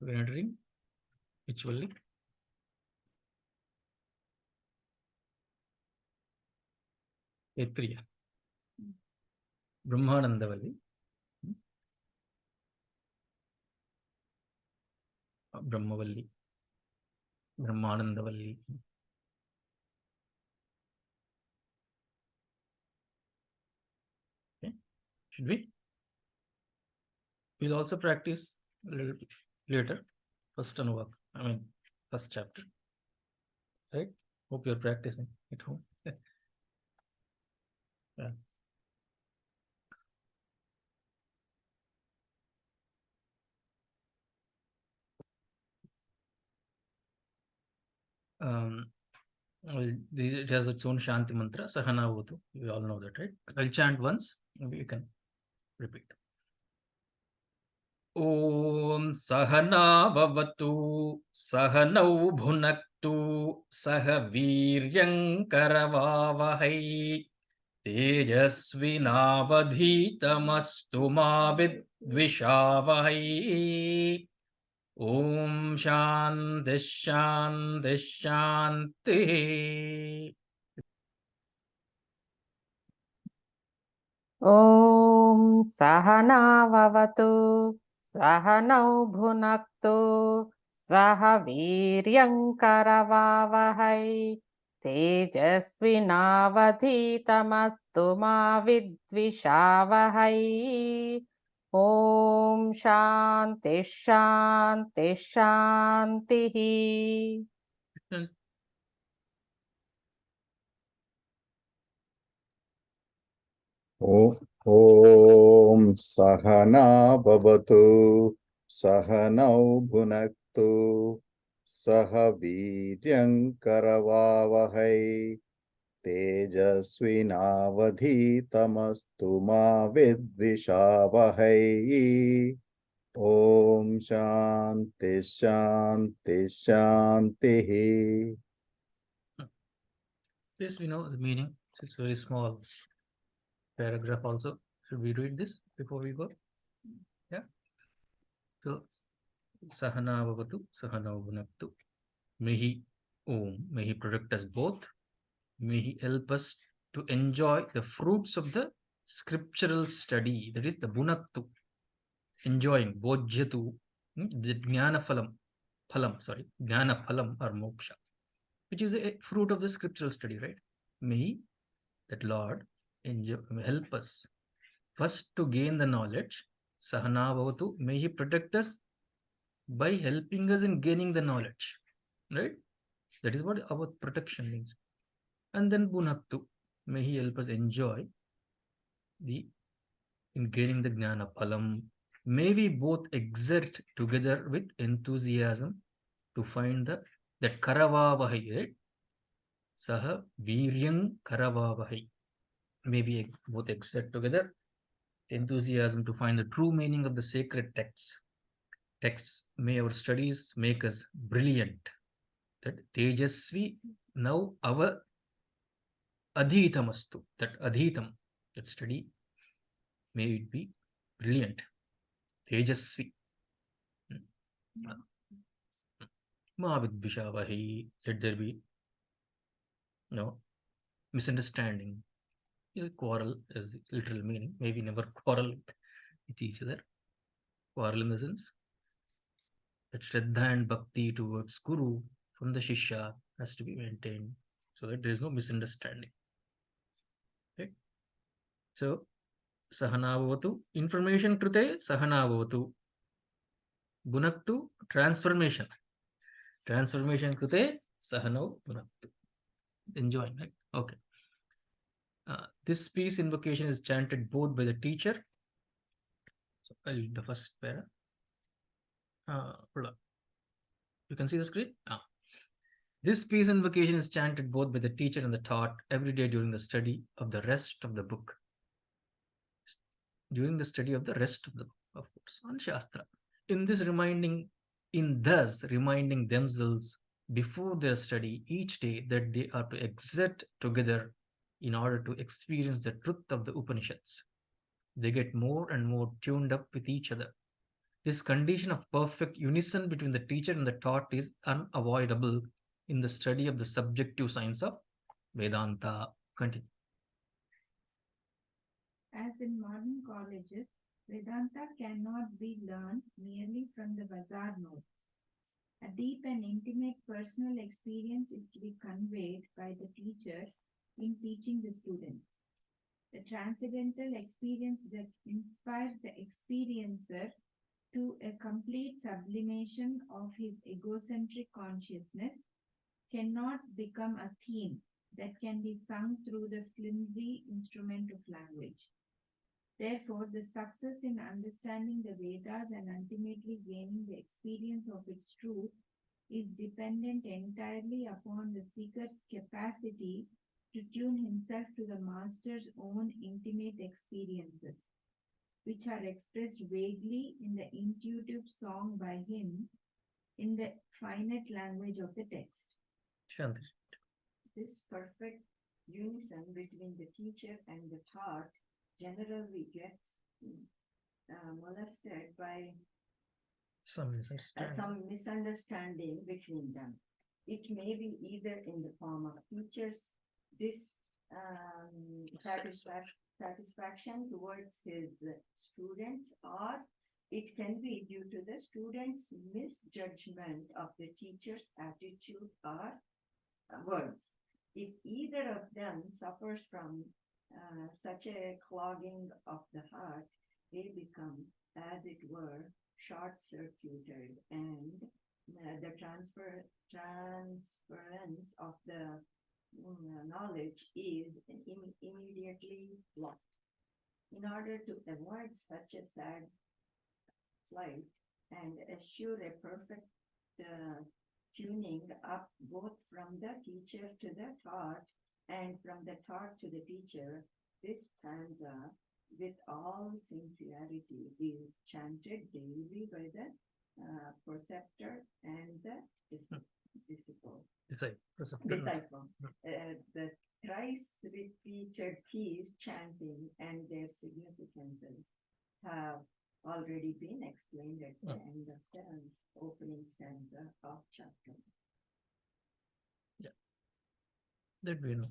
We're entering which Valli? Taittiriya. Brahmananda Valli. Brahma Valli. Brahmananda Valli. Okay. Should we? We'll also practice a little bit later. First Anuvaka. First chapter. Right? Hope you're practicing at home. Yeah. It has its own Shanti mantra, Sahana Votu. We all know that, right? I'll chant once, we can repeat. Om Sahana Bhavatu Sahanau Bhunaktu Saha Viryang Karavavahai Tejasvinavadhitamastu ma vidvishavahai. Om Shanti Shanti Shanti. Om Sahana Vavatu Sahanau Bhunaktu Saha Viryang Karavavahai Tejasvinavadhitamastu ma vidvishavahai. Om Shanti Shanti Shanti. Om Sahana Bhavatu Sahanau Bhunaktu Saha Viryang Karavavahai Tejasvinavadhitamastu ma vidvishavahai. Om Shanti Shanti Shanti. This we know the meaning. It's very small paragraph also. Should we read this before we go? Yeah. So Sahana Bhavatu Sahana Bhunaktu. May he protect us both. May he help us to enjoy the fruits of the scriptural study. That is the Bhunaktu. Enjoying Bojyatu, the Jnana Phalam, Jnana Phalam or Moksha, which is a fruit of the scriptural study, right? May that Lord help us first to gain the knowledge. Sahana Bhavatu, may he protect us by helping us in gaining the knowledge, right? That is what our protection means. And then Bhunaktu, may he help us enjoy in gaining the Jnana Phalam. May we both exert together with enthusiasm to find that Karavavahai, right? Saha Viryang Karavavahai. May we both exert together enthusiasm to find the true meaning of the sacred texts. May our studies make us brilliant. That Tejasvi, now our Adhitamastu, that Adhitam, that study, may it be brilliant. Tejasvi. Ma vidvishavahi, let there be no misunderstanding. Quarrel is literal meaning. Maybe never quarrel with each other. Quarrel in the sense that Shraddha and Bhakti towards Guru from the Shishya has to be maintained so that there is no misunderstanding. Okay. So, Sahana Bhavatu, information krute Sahana Bhavatu. Bhunaktu, transformation. Transformation krute Sahana Bhunaktu. Enjoying, right? Okay. This peace invocation is chanted both by the teacher. So I'll read the first para. Hold on. You can see the screen? This peace invocation is chanted both by the teacher and the taught every day during the study of the rest of the book. During the study of the rest of the book, of course, on Shastra. Thus reminding themselves before their study each day that they are to exert together in order to experience the truth of the Upanishads. They get more and more tuned up with each other. This condition of perfect unison between the teacher and the taught is unavoidable in the study of the subjective science of Vedanta. Continue. As in modern colleges, Vedanta cannot be learned merely from the bazaar notes. A deep and intimate personal experience is to be conveyed by the teacher in teaching the students. The transcendental experience that inspires the experiencer to a complete sublimation of his egocentric consciousness cannot become a theme that can be sung through the flimsy instrument of language. Therefore, the success in understanding the Vedas and ultimately gaining the experience of its truth is dependent entirely upon the seeker's capacity to tune himself to the master's own intimate experiences, which are expressed vaguely in the intuitive song by him in the finite language of the text. Shanti. This perfect unison between the teacher and the taught generally gets molested by Some misunderstanding. some misunderstanding between them. It may be either in the form of teacher's satisfaction towards his students, or it can be due to the student's misjudgment of the teacher's attitude or words. If either of them suffers from such a clogging of the heart, they become, as it were, short-circuited, and the transference of the knowledge is immediately lost. In order to avoid such a sad plight and assure a perfect tuning up both from the teacher to the taught and from the taught to the teacher, this stanza with all sincerity is chanted daily by the preceptor and the disciple. The thrice repeated keys chanting and their significances have already been explained at the end of the opening stanza of chapter. Yeah, that we know.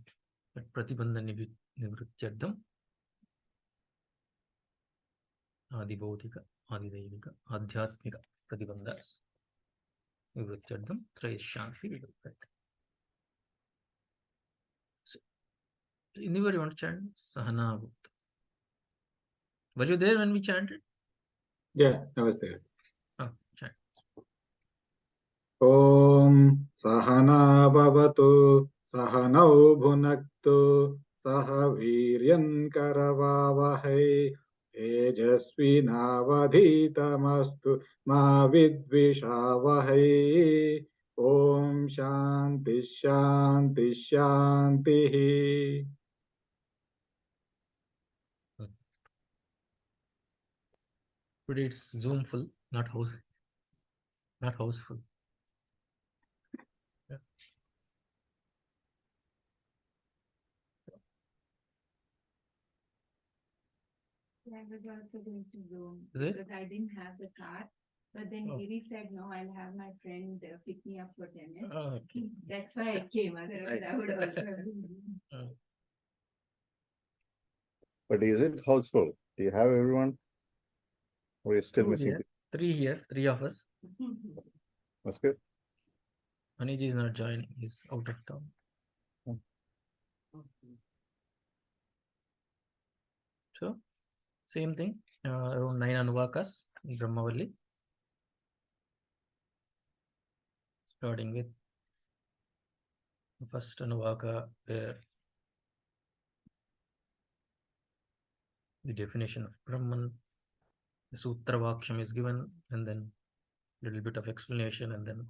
But Pratibandha Nivrityardham Adibodhika, Adidevika, Adhyatmika Pratibandhas Nivrityardham Trace Shanti. We look at. So, anybody want to chant Sahana Gupta? Were you there when we chanted? Yeah, I was there. Oh, chant. Om Sahana Bhavatu Sahanau Bhunaktu Saha Viryan Karavavahai Tejasvi Navadhitamastu Ma Vidvishavahai. Om Shanti Shanti Shanti. Today it's Zoom full, not houseful. Yeah. I was also going to Zoom Is it? because I didn't have the car. But then Giri said, no, I'll have my friend pick me up for tennis. Oh, okay. That's why I came. Otherwise, I would also have been. But is it houseful? Do you have everyone? Or are you still Two missing? here, three here, three of us. That's good. Aniji is not joining, he's out of town. So, same thing, around 9 Anuvakas in Brahmavalli. Starting with the first Anuvaka, where the definition of Brahman, the Sutra Vakshyam is given, and then a little bit of explanation, and then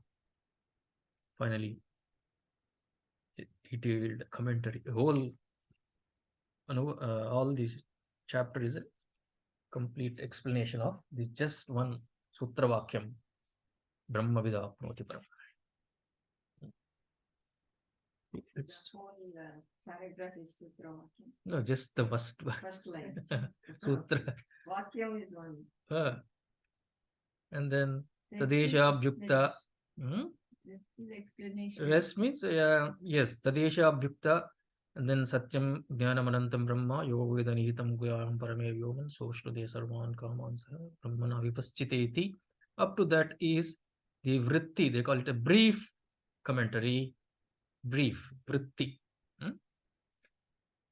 finally detailed commentary. All these chapter is a complete explanation of this just one Sutra Vakyam, Brahma Vidapnoti Param. It's whole paragraph is Sutra Vakyam. no, just the first First line. Sutra. Vakyam is one. And then Rest is Tadesha Bhyukta. Rest is explanation. Rest means, yes, Tadesha Bhyukta. And then Satyam Jnanamanantam Brahma Yoga Nihitam Guyam Parame Yogan Soshrude Sarvan Kamansa Brahmana Vipaschiteti. Up to that is the Vritti. They call it a brief commentary. Brief Vritti.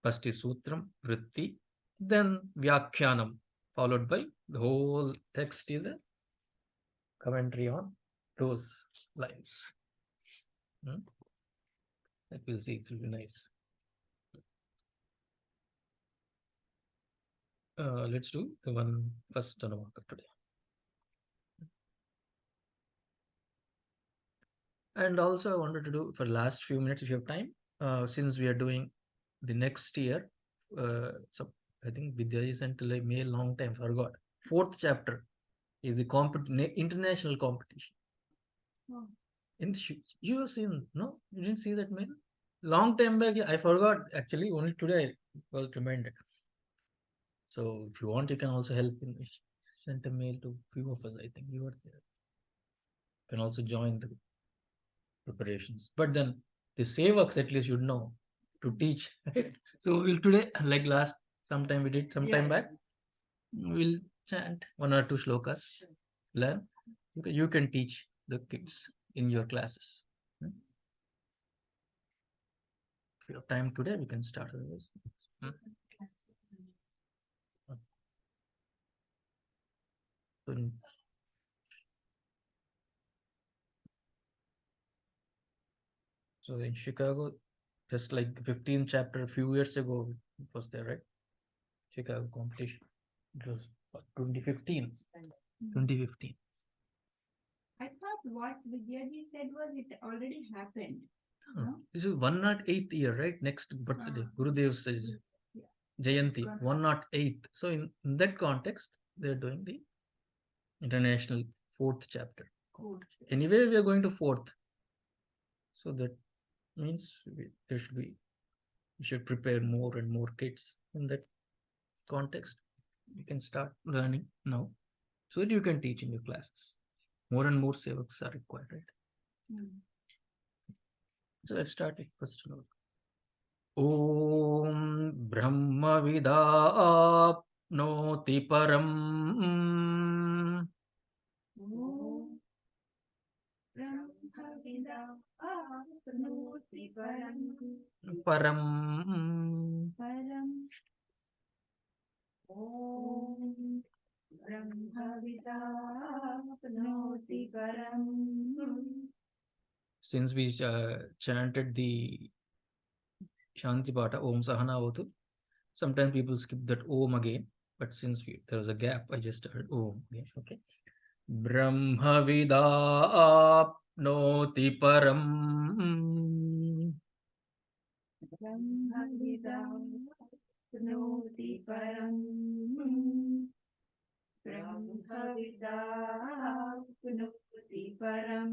First is Sutram, Vritti, then Vyakhyanam, followed by the whole text is a commentary on those lines. That we'll see, it will be nice. Let's do the one first Anuvaka today. And also I wanted to do for the last few minutes if you have time, since we are doing the next year, so I think Vidya is until I may long time forgot. 4th chapter is the international competition. Oh. In the, you have seen, no? You didn't see that mail? Long time back, I forgot actually, only today I was reminded. So if you want, you can also help in send a mail to few of us. I think you are there. You can also join the preparations. But then the sevaks at least should know to teach. Right? So we'll today, like last sometime we did sometime back, we'll chant 1 or 2 shlokas, learn. You can teach the kids in your classes. If you have time today, we can start otherwise. So in Chicago, just like 15th chapter a few years ago, it was there, right? Chicago competition. It was 2015. 2015. I thought what Vidyaji said was it already happened. No? This is 108th year, right? Next birthday. Gurudev says Jayanti, 108th. So in that context, they're doing the international 4th chapter. Anyway, we are going to 4th. So that means we should prepare more and more kids in that context. You can start learning now so that you can teach in your classes. More and more sevaks are required, right? So let's start with first note. Om Brahma Vida Apnoti Param. Param. Om Brahmavidapnoti param. Since we chanted the Shanti Pata, Om Sahana Avatu, sometimes people skip that Om again, but since there was a gap, I just heard Om again. Okay. Brahma Vida Apnoti Param. Brahmavidapnoti param. Brahmavidapnoti param.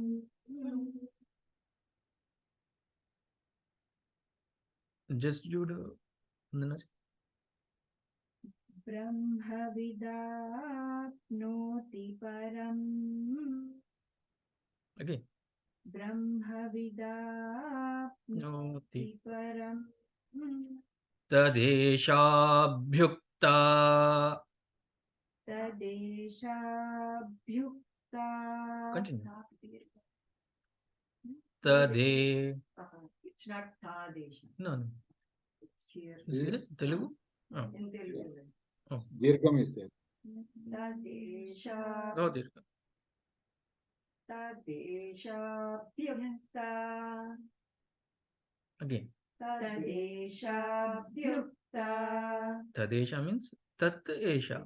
Just you do. Brahmavidapnoti param. Again. Brahmavidapnoti param. Tadeshabhyukta. Tadeshabhyukta. Continue. It's not Tadesha. No. It's here. Is it Telugu? Oh. In Telugu. Oh. Dirgham is there. Tadesha. No, there. Tadeshabhyukta. Again. Tadeshabhyukta. Tadesha means Tat Esha.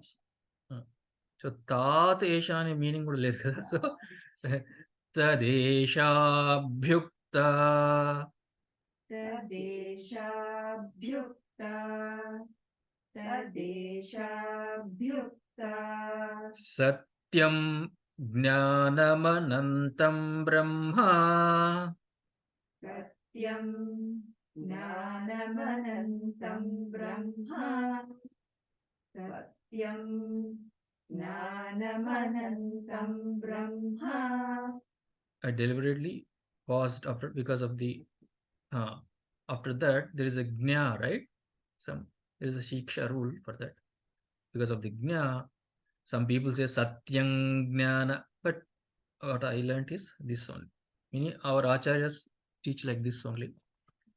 So Tat Esha ane meaning kuda ledhu kada. So Tadeshabhyukta. Tadeshabhyukta. Tadeshabhyukta. Satyam Jnanamanantam Brahma. Satyam Jnanamanantam Brahma. Satyam Jnanamanantam Brahma. I deliberately paused after because of the after that there is a gnya, right? There is a shiksha rule for that. Because of the gnya, some people say satyam jnana, but what I learned is this only. Meaning our acharyas teach like this only.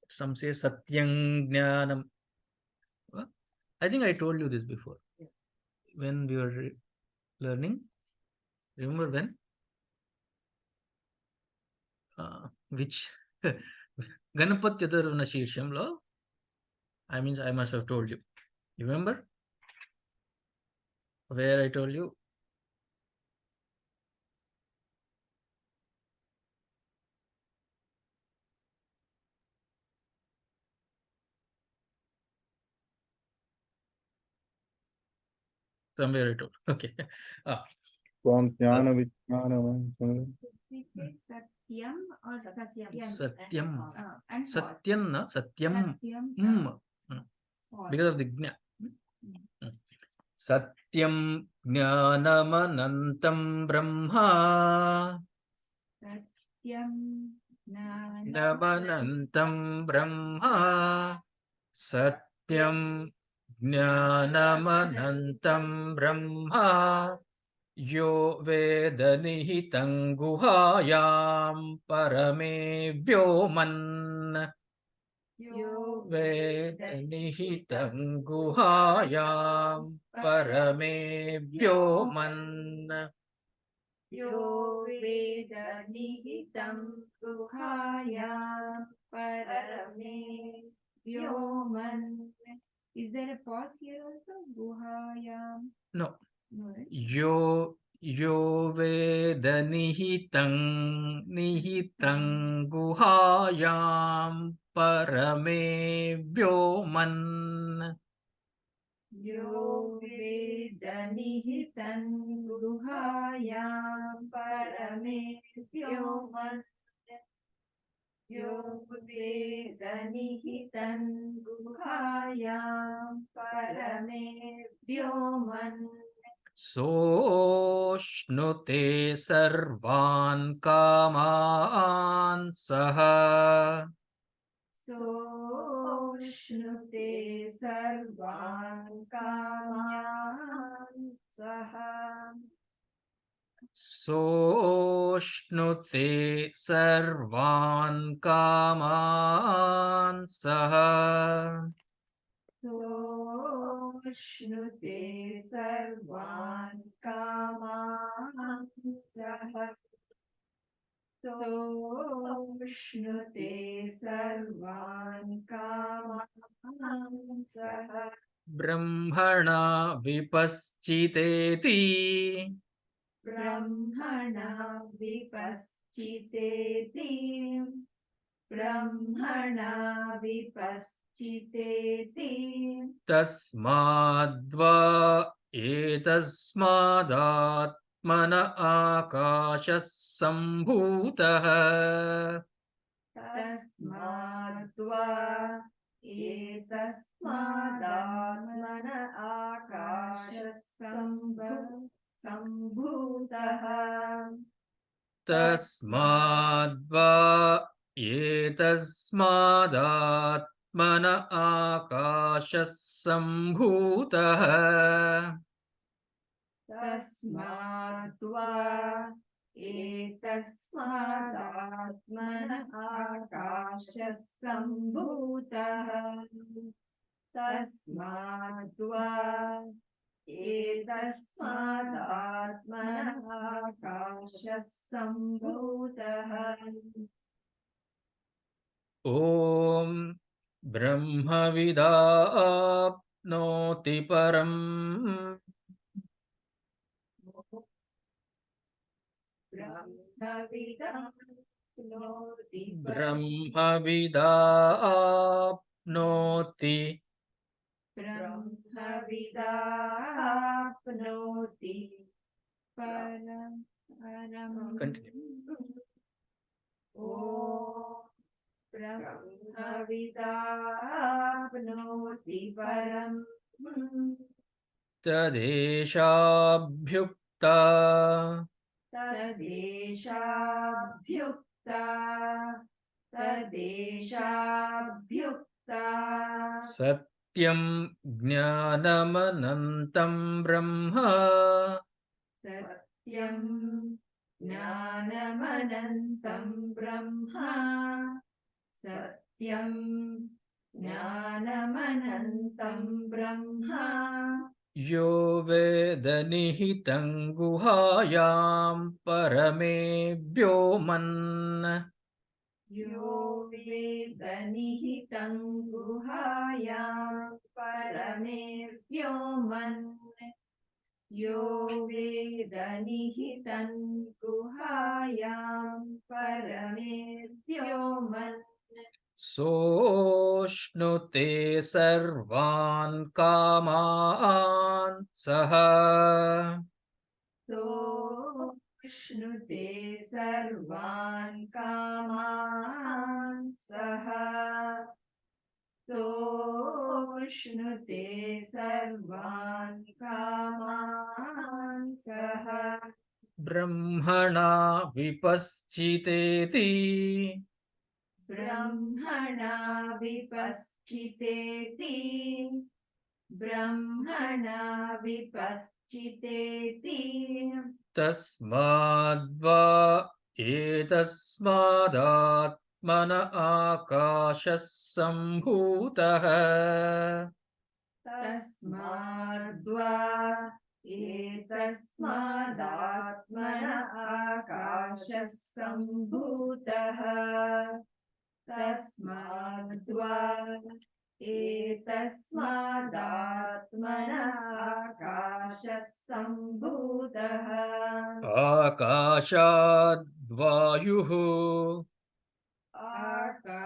Some say satyam jnanam. I think I told you this before. When we were learning, remember when? Which Ganapat Yadarvana Shirshamlo? I mean, I must have told you. Remember where I told you? Somewhere I told. Okay. Ah, Swam Jnana Vijnanam. We say Satyam or Satyam. Satyam. And what? Satyam, na? Satyam. Satyam. What? Because of the gna. Satyam jnanamanantam brahma. Satyam Jnanamanantam brahma. Satyam jnanamanantam brahma. Yo veda nihitam guhayam parame vyoman. Yo Veda nihitam guhayam parame vyoman. Yo Veda Nihitam Guhayam Parame Vyoman. Is there a pause here also? Guhayam. No. No, right? Yo veda nihitam guhayam parame vyoman. Yo Veda Nihitam Guhayam Parame Vyoman. Yo Veda Nihitam Guhayam Parame Vyoman. Soshnute sarvan kaman saha. Soshnute sarvan kaman saha. Soshnute sarvan kaman saha. Soshnute sarvan kaman saha. Soshnute sarvan kaman saha. Brahmana vipaschiteti. Brahmana vipaschiteti. Brahmana vipaschiteti. Tasmadva etasmadatmana akashas sambhutah. Tasmadva etasmadatmana akashasambhutah. Tasmadva etasmadatmana akashas sambhutah. Tasmadva etasmadatmana akashasambhutah. Tasmadva etasmadatmana akashasambhutah. Om Brahmavidapnoti param. Brahmavidapnoti. Brahmavidapnoti param. Continue. Om Brahmavidapnoti param. तदेशाभ्युक्ता तदेशाभ्युक्ता तदेशाभ्युक्ता सत्यं ज्ञानमनन्तं ब्रह्म सत्यं ज्ञानमनन्तं ब्रह्म सत्यं ज्ञानमनन्तं ब्रह्म यो वेदनिहितं गुहायां परमे व्योमन् यो वेदनिहितं गुहायां परमे व्योमन् यो वेदनिहितं गुहायां परमे व्योमन् सोऽश्नुते सर्वान् कामान् सः सोऽश्नुते सर्वान् कामान् सः सोऽश्नुते सर्वान् कामान् सः ब्रह्मणा विपश्चितेति ब्रह्मणा विपश्चितेति ब्रह्मणा विपश्चितेति तस्माद्वा एतस्मादात्मन आकाशः सम्भूतः तस्माद्वा एतस्मादात्मन आकाशः सम्भूतः तस्माद्वा एतस्मादात्मन आकाशः सम्भूतः आकाशाद्वायुः आकाशाद्वायुः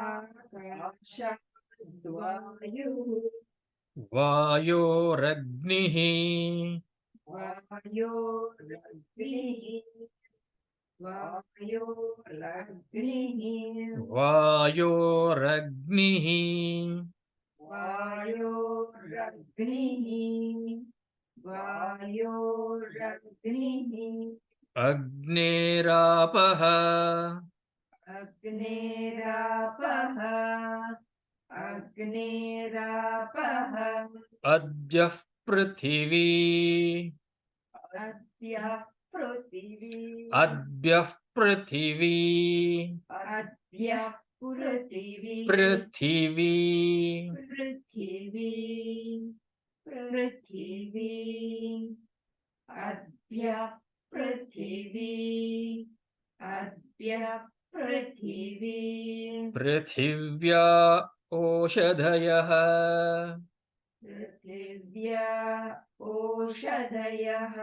आकाशाद्वायुः वायोरग्निः वायोरग्निः वायोरग्निः वायोरग्निः वायोरग्निः वायोरग्निः अग्नेरापः अग्नेरापः अग्नेरापः अद्यः पृथिवी अद्य पृथिवी अद्यः पृथिवी अद्य पृथिवी पृथिवी पृथिवी पृथिवी अद्य पृथिवी अद्य पृथिवी पृथिव्या ओषधयः पृथिव्या ओषधयः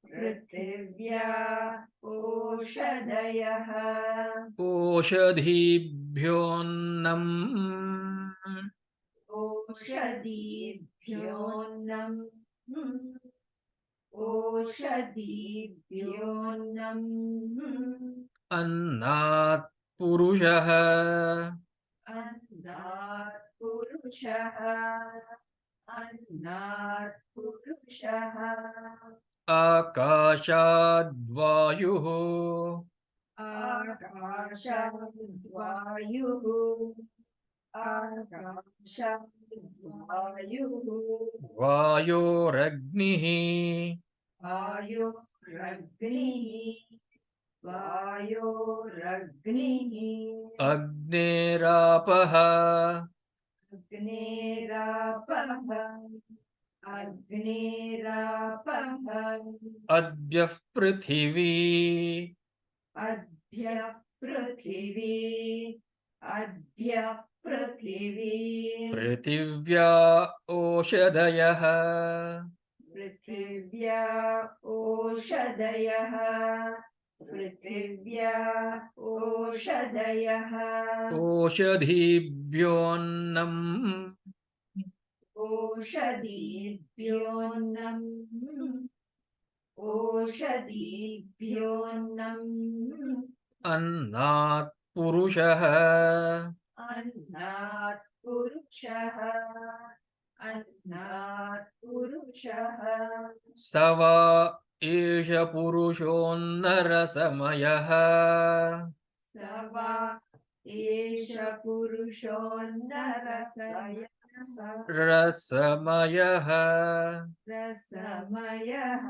पृथिव्या ओषधयः ओषधीभ्योऽन्नम् ओषधीभ्योऽन्नम् ओषधीभ्योऽन्नम् अन्नात् पुरुषः अन्नात् पुरुषः अन्नात् पुरुषः आकाशाद्वायुः आकाशाद्वायुः आकाशाद्वायुः वायोरग्निः वायोरग्निः वायोरग्निः अग्नेरापः अग्नेरापः अग्नेरापः अद्यः पृथिवी अद्य पृथिवी अद्य पृथिवी पृथिव्या ओषधयः पृथिव्या ओषधयः पृथिव्या ओषधयः ओषधीभ्योऽन्नम् ओषधीभ्योऽन्नम् ओषधीभ्योऽन्नम् अन्नात् पुरुषः अन्नात् पुरुषः अन्नात् पुरुषः स वा एष पुरुषोन्नरसमयः स वा एष पुरुषोन्नरसमयः रसमयः रसमयः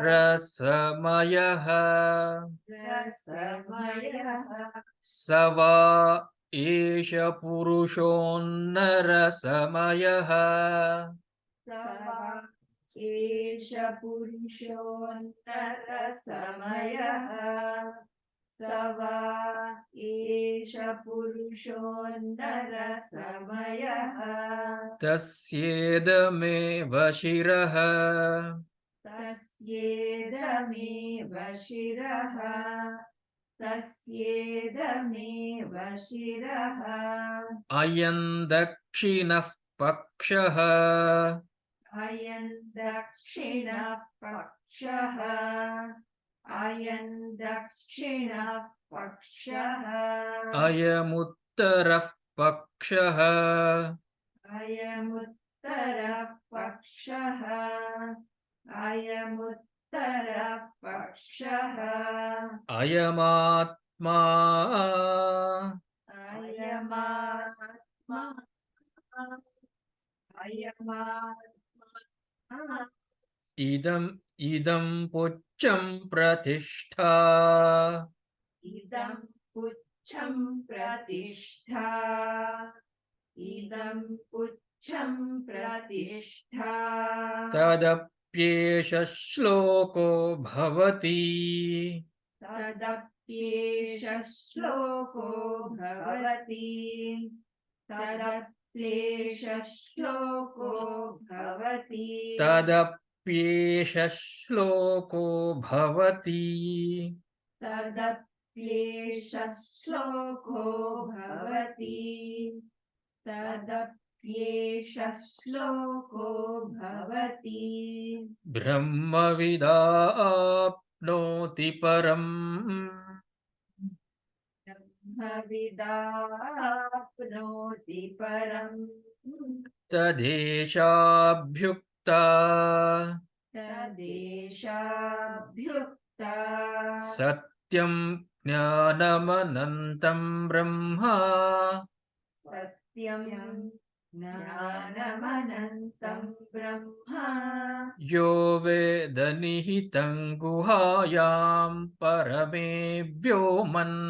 रसमयः रसमयः स वा एष पुरुषोन्नरसमयः स वा एष पुरुषोन्नरसमयः स वा एष पुरुषोन्नरसमयः तस्येदमेव शिरः तस्येदमेव शिरः तस्येदमेव शिरः अयं दक्षिणः पक्षः अयं दक्षिणः पक्षः अयं दक्षिणः पक्षः अयमुत्तरः पक्षः अयमुत्तरः पक्षः अयमुत्तरः पक्षः अयमात्मा अयमात्मा अयमात्मा इदं पुच्छं प्रतिष्ठा इदं पुच्छं प्रतिष्ठा इदं पुच्छं प्रतिष्ठा तदप्येष श्लोको भवति तदप्येष श्लोको भवति तदप्येष श्लोको भवति तदप्येष श्लोको भवति तदप्येष श्लोको भवति तदप्येष श्लोको भवति ब्रह्मविदाप्नोति परम् ब्रह्मविदाप्नोति परम् तदेशाभ्युक्ता तदेशाभ्युक्ता सत्यं ज्ञानमनन्तं ब्रह्मा सत्यं ज्ञानमनन्तं ब्रह्म यो वेदनिहितं गुहायां परमे व्योमन्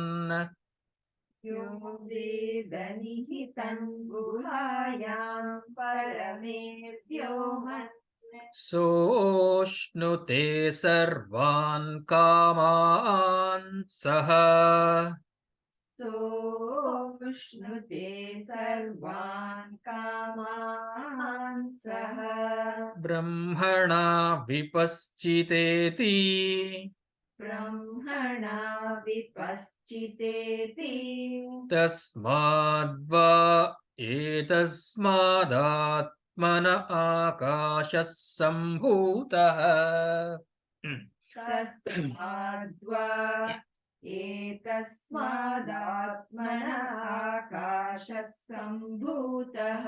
यो वेदनिहितं गुहायां परमे व्योमन् सोऽश्नुते सर्वान् कामान् सः सोऽश्नुते सर्वान् कामान् सः ब्रह्मणा विपश्चितेति ब्रह्मणा विपश्चितेति तस्माद्वा एतस्मादात्मन आकाशः सम्भूतः तस्माद्वा एतस्मादात्मन आकाशः सम्भूतः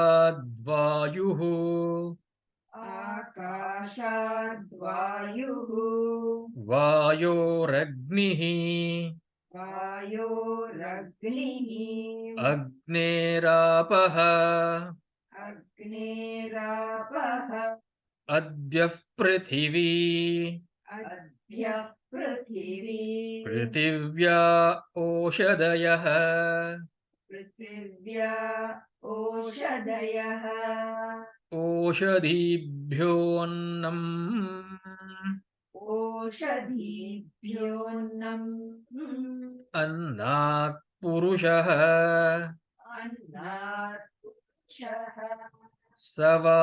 आकाशाद्वायुः आकाशाद्वायुः वायोरग्निः वायोरग्निः अग्नेरापः अग्नेरापः अद्यः पृथिवी अद्य पृथिवी पृथिव्या ओषधयः पृथिव्या ओषधयः ओषधीभ्योऽन्नम् ओषधीभ्योऽन्नम् अन्नात् पुरुषः अन्नात् पुरुषः स वा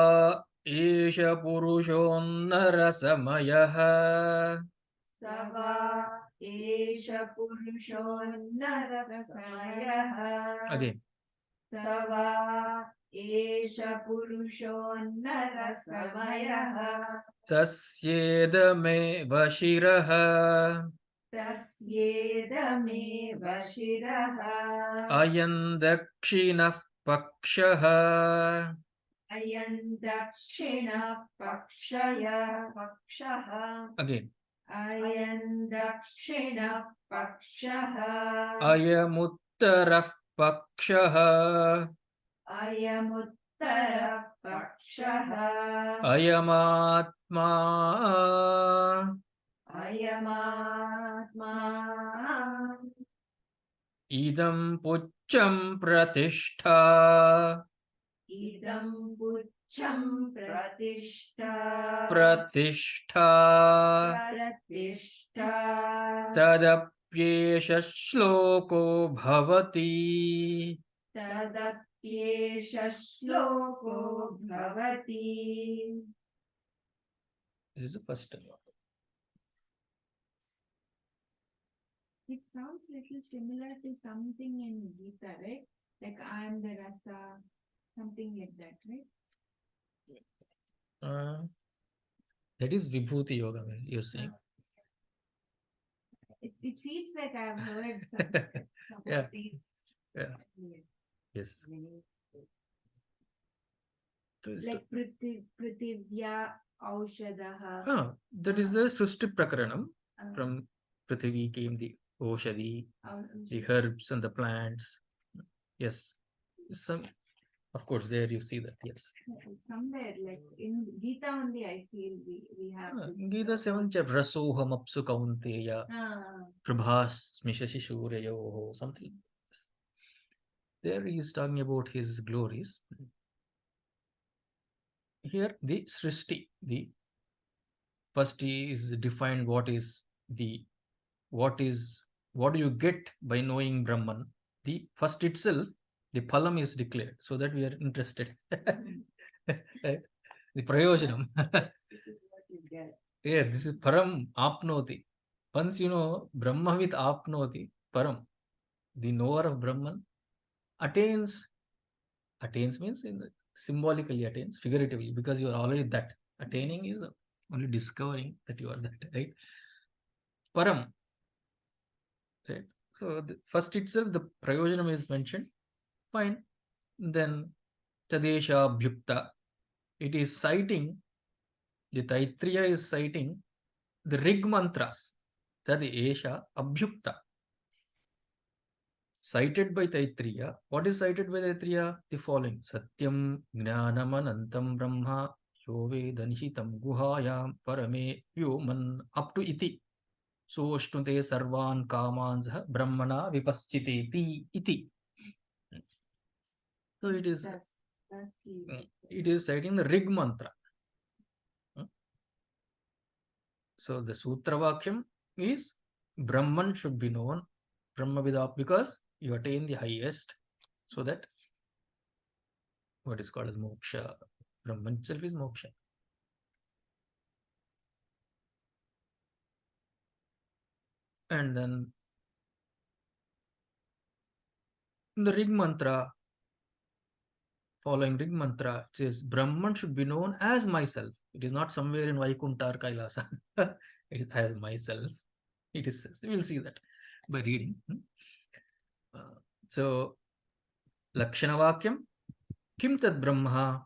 एष पुरुषोन्नरसमयः स वा एष पुरुषोन्नरसमयः अगेन् स वा एष पुरुषोन्नरसमयः तस्येदमेव शिरः तस्येदमेव शिरः अयं दक्षिणः पक्षः अयं पक्षः again अयं पक्षः अयमुत्तरः पक्षः पक्षः अयमात्मा अयमात्मा इदं पुच्छं प्रतिष्ठा इदं पुच्छं प्रतिष्ठा प्रतिष्ठा तदप्येष श्लोको भवति तदप्येष श्लोको भवति. This is the first one. It sounds little similar to something in Gita, right? Like I am the rasa, something like that, right? That is Vibhuti Yoga, man, you're saying. It feels like I have heard some Yeah. of these. Yeah. Yes. So it's Like Prithivya Aushadaha. that is the Srushti Prakaranam. From Prithvi came the Oshadi, the herbs and the plants. Yes. Some, of course, there you see that. Yes. Somewhere, like in Gita only, I feel we have. Gita 7 chapter Rasoham Apsu Kaunteya Prabhasmi Shashishurayoho, something. There he is talking about his glories. Here the Srishti, the first is defined what do you get by knowing Brahman. The first itself, the phalam is declared, so that we are interested. Right? The prayojanam. This is what you get. Yeah, this is param apnoti. Once you know Brahma with apnoti, param, the knower of Brahman attains means symbolically attains, figuratively, because you are already that. Attaining is only discovering that you are that, right? Param. Right? So the first itself, the prayojanam is mentioned. Fine. Then Tadesha Bhyukta. It is citing, the Taittiriya is citing the Rig mantras. Tadesha Abhyukta. Cited by Taittiriya. What is cited by Taittiriya? The following. Satyam Jnanam Anantam Brahma Yove Danishitam Guhayam Parame Vyoman up to iti. Soshnute Sarvan Kamansa Brahmana Vipaschiteti iti. So it is citing the Rig mantra. So the Sutra Vakyam is Brahman should be known, Brahma Vidap, because you attain the highest, so that what is called as moksha. Brahman itself is moksha. And then in the Rig mantra, following Rig mantra, it says Brahman should be known as myself. It is not somewhere in Vaikuntha or Kailasa. It is as myself. It is, we will see that by reading. So Lakshana Vakyam, Kim Tad Brahma.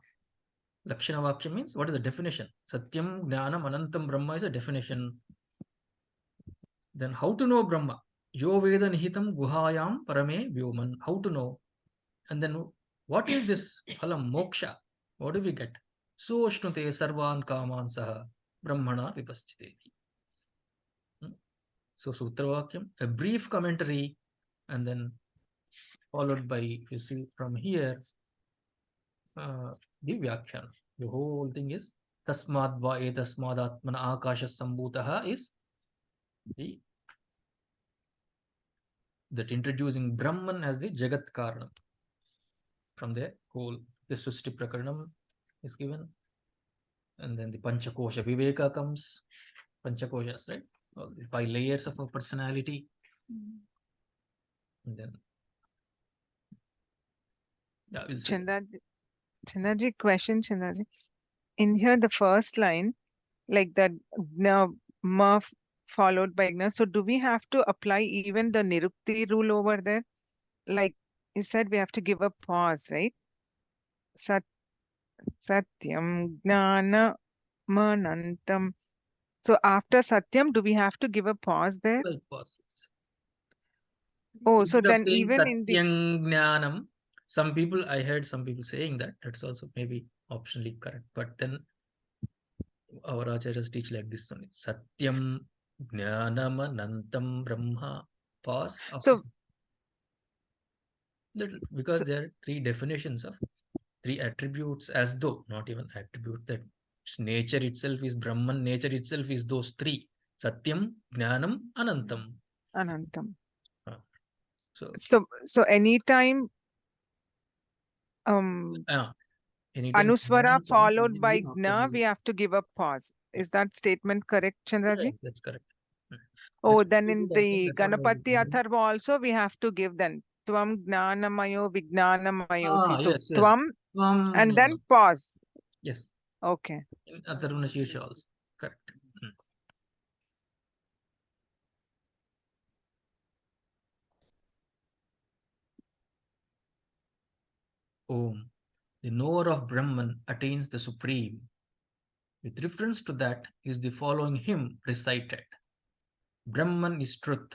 Lakshana Vakyam means what is the definition? Satyam Jnanam Anantam Brahma is a definition. Then how to know Brahma? Yo Veda Nihitam Guhayam Parame Vyoman. How to know? And then what is this phalam moksha? What do we get? So Shnute Sarvan Kaman Saha Brahmana Vipaschiteti. So Sutra Vakyam, a brief commentary, and then followed by, if you see from here, the Vyakhyan. The whole thing is Tasmad va etasmad atmana akasha sambhutaha is that introducing Brahman as the Jagat Karanam. From there, whole the Srushti Prakaranam is given, and then the Panchakosha Viveka comes. Panchakoshas, right? All the 5 layers of a personality. And then, yeah, we'll see. Chandaji, question, Chandaji. In here, the first line, like that, followed by Gna. So do we have to apply even the Nirukti rule over there? Like you said, we have to give a pause, right? Sat Satyam Gnana Manantam. So after Satyam, do we have to give a pause there? 12 pauses. Oh, so Instead of then saying even in the Satyam Jnanam, I heard some people saying that. That's also maybe optionally correct. But then our acharyas teach like this only. Satyam Jnanam Anantam Brahma. Pause. After so because there are three definitions of three attributes, as though not even attributes, that nature itself is Brahman, nature itself is those three: Satyam, Jnanam, Anantam. Anantam. So So anytime anytime Anuswara Jnana comes, followed by immediately after Gna, the we have to give a pause. Is that statement correct, Chandraji? that's correct. Oh, That's then what I in did, I think the that's what I was Ganapati doing. Atharva also we have to give then Tvam Gnanamayo Vijnanamayosi. So Yes. Tvam and then pause. Yes. Okay. In Atharvana Shirsha also. Correct. Om. The knower of Brahman attains the supreme. With reference to that is the following hymn recited. Brahman is truth,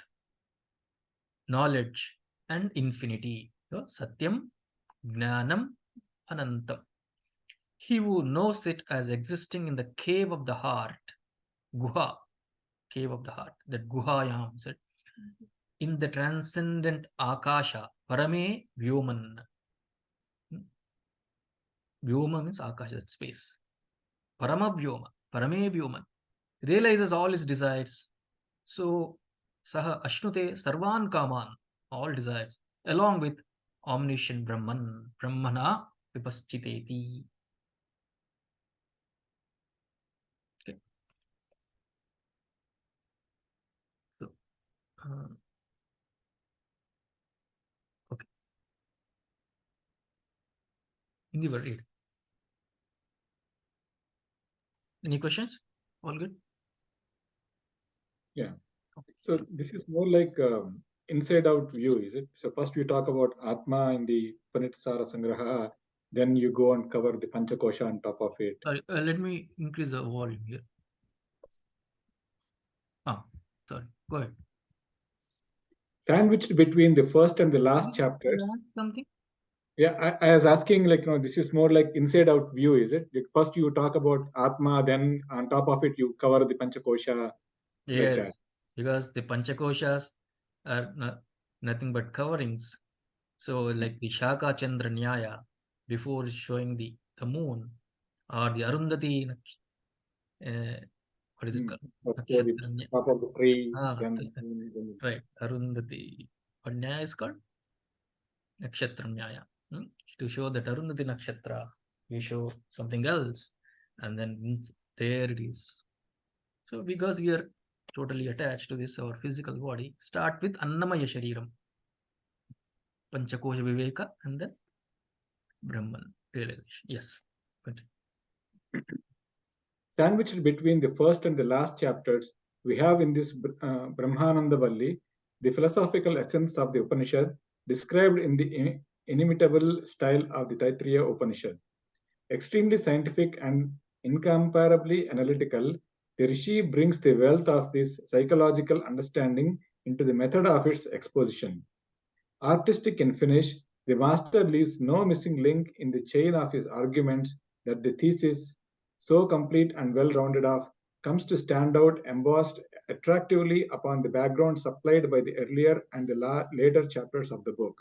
knowledge, and infinity. So, Satyam, Jnanam, Anantam. He who knows it as existing in the cave of the heart, Guha, cave of the heart, that Guhayam, said, in the transcendent Akasha, Parame Vyoman. Vyoma means Akasha, that space. Parama Vyoma, Parame Vyoman, realizes all his desires. So, Saha Ashnute Sarvan Kaman, all desires, along with omniscient Brahman, Brahmana Vipaschiteti. Okay. So, okay. Hindi word read. Any questions? All good? Yeah. So this is more like inside out view, is it? So first we talk about Atma in the Panitsara Sangraha, then you go and cover the Panchakosha on top of it. Sorry, let me increase the volume here. Sorry, go ahead. Sandwiched between the first and the last chapters. Something? Yeah, I was asking, like, this is more like inside out view, is it? Like first you talk about Atma, then on top of it you cover the Panchakosha, like that. Yes, because the Panchakoshas are nothing but coverings. So, like the Shaka Chandra Nyaya, before showing the moon, or the Arundhati, what is it called? So the top of the tree, then right, Arundhati. What Nyaya is called? Nakshatram Nyaya. To show that Arundhati Nakshatra, we show something else, and then there it is. So, because we are totally attached to this, our physical body, start with Annamaya Shariram, Panchakosha Viveka, and then Brahman realization. Yes. Continue. Sandwiched between the first and the last chapters, we have in this Brahmananda Valli the philosophical essence of the Upanishad described in the inimitable style of the Taittiriya Upanishad. Extremely scientific and incomparably analytical, the Rishi brings the wealth of this psychological understanding into the method of its exposition. Artistic in finish, the master leaves no missing link in the chain of his arguments that the thesis, so complete and well rounded off, comes to stand out embossed attractively upon the background supplied by the earlier and the later chapters of the book.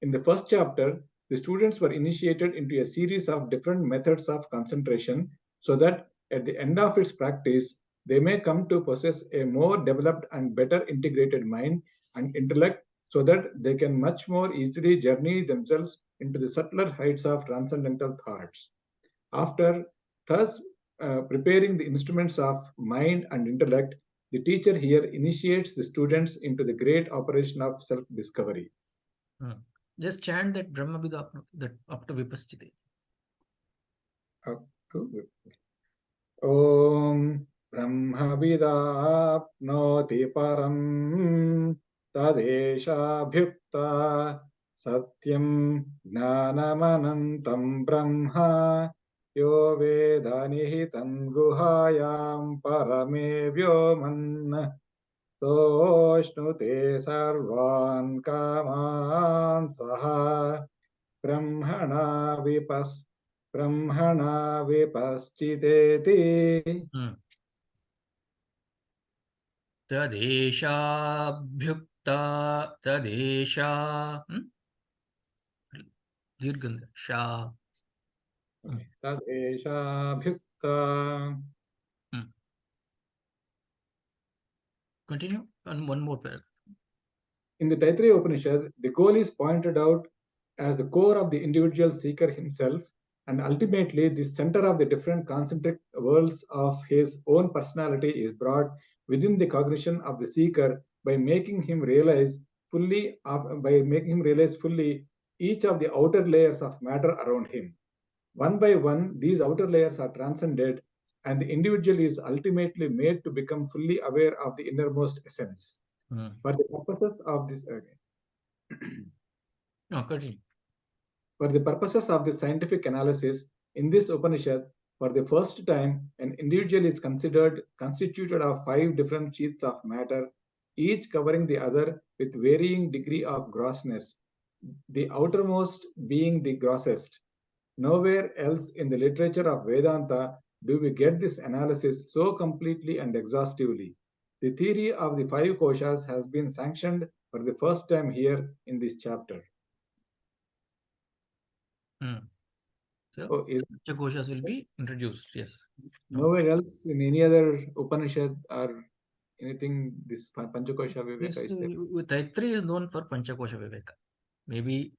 In the first chapter, the students were initiated into a series of different methods of concentration so that at the end of its practice, they may come to possess a more developed and better integrated mind and intellect so that they can much more easily journey themselves into the subtler heights of transcendental thoughts. After thus preparing the instruments of mind and intellect, the teacher here initiates the students into the great operation of self-discovery. Just chant that Brahma Vida up to Vipaschite. Up to Om ब्रह्मविदाप्नोति परम् तदेशाभ्युक्ता सत्यं ज्ञानमनन्तं ब्रह्म यो वेद निहितं गुहायां परमे व्योमन् सोऽश्नुते सर्वान् कामान् सः ब्रह्मणा विपश्चितेति तदेशाभ्युक्ता तदेशा दीर्घं शा तदेशाभ्युक्ता. Continue and one more paragraph. In the Taittiriya Upanishad, the goal is pointed out as the core of the individual seeker himself, and ultimately the center of the different concentric worlds of his own personality is brought within the cognition of the seeker by making him realize fully each of the outer layers of matter around him. One by one, these outer layers are transcended, and the individual is ultimately made to become fully aware of the innermost essence. For the purposes of this, for the purposes of this scientific analysis, in this Upanishad, for the first time, an individual is constituted of 5 different sheets of matter, each covering the other with varying degree of grossness, the outermost being the grossest. Nowhere else in the literature of Vedanta do we get this analysis so completely and exhaustively. The theory of the 5 koshas has been sanctioned for the first time here in this chapter. So, koshas will be introduced, yes. Nowhere else in any other Upanishad or anything this Panchakosha Viveka is there. Taittiriya is known for Panchakosha Viveka. Maybe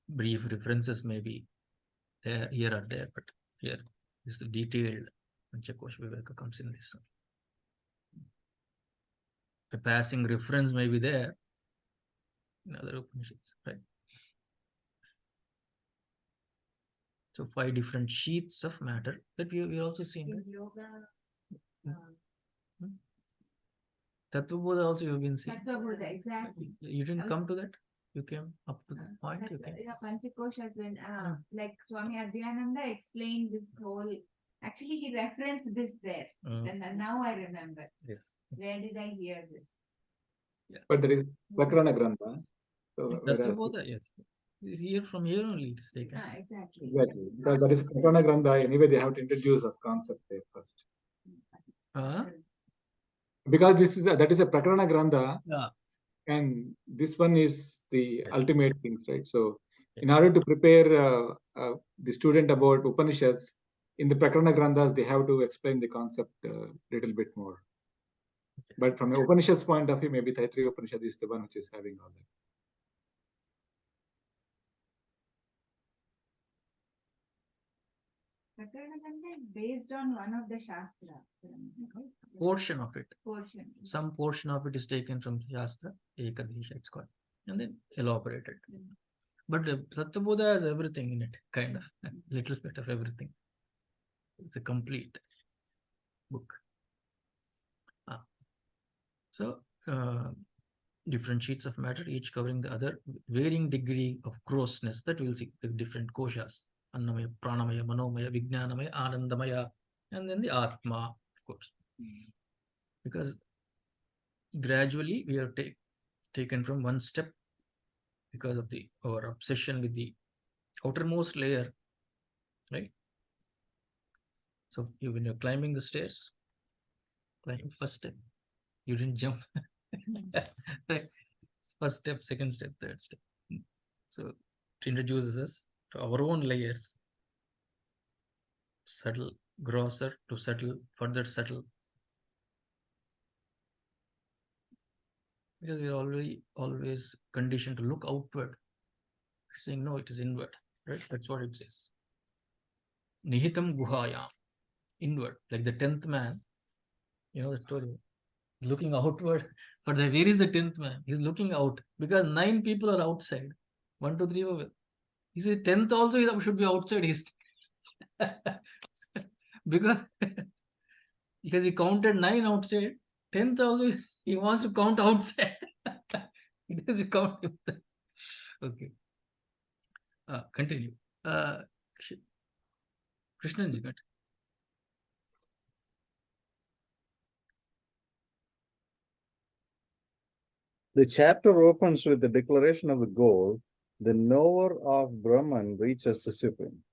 brief references maybe there, here or there, but here is the detailed Panchakosha Viveka comes in this. A passing reference may be there in other Upanishads, right? So 5 different sheets of matter that we also seen. In yoga, Tattvabodha also you've been seeing. Tattvabodha, exactly. You didn't come to that? You came up to the point? You came. Panchakoshas, when like Swami Advayananda explained this whole, actually he referenced this there. And now I remember. Yes. Where did I hear this? Yeah. But there is Prakarana Grantha. So Tattvabodha, yes. Here from here only it is taken. Exactly. Exactly. Because that is Prakarana Grantha, anyway they have to introduce a concept there first. Because that is a Prakarana Grantha. Yeah. And this one is the ultimate things, right? So in order to prepare the student about Upanishads, in the Prakarana Granthas, they have to explain the concept a little bit more. But from an Upanishad's point of view, maybe Taittiriya Upanishad is the one which is having all that. Prakarana is based on one of the Shastra. Portion of it. Portion. Some portion of it is taken from Shastra, Ekadesha it's called, and then elaborated. But Tattvabodha has everything in it, kind of, a little bit of everything. It's a complete book. So, different sheets of matter, each covering the other, varying degree of grossness that we'll see with different koshas. Annamaya, Pranamaya, Manomaya, Vijnanamaya, Anandamaya, and then the Atma, of course. Because gradually we are taken from one step because of our obsession with the outermost layer, right? So when you're climbing the stairs, climb first step, you didn't jump. Right? First step, second step, third step. So it introduces us to our own layers, subtle, grosser to subtle, further subtle. Because we're always conditioned to look outward. Saying no, it is inward, right? That's what it says. Nihitam guhayam, inward, like the 10th man. You know the story. Looking outward, but where is the 10th man? He's looking out because 9 people are outside. 1, 2, 3, 4. He says 10th also should be outside. He's because Because he counted 9 outside, 10,000, he wants to count outside. He doesn't count himself. Okay. Continue. Krishnan, you got. The chapter opens with the declaration of the goal. The knower of Brahman reaches the Supreme.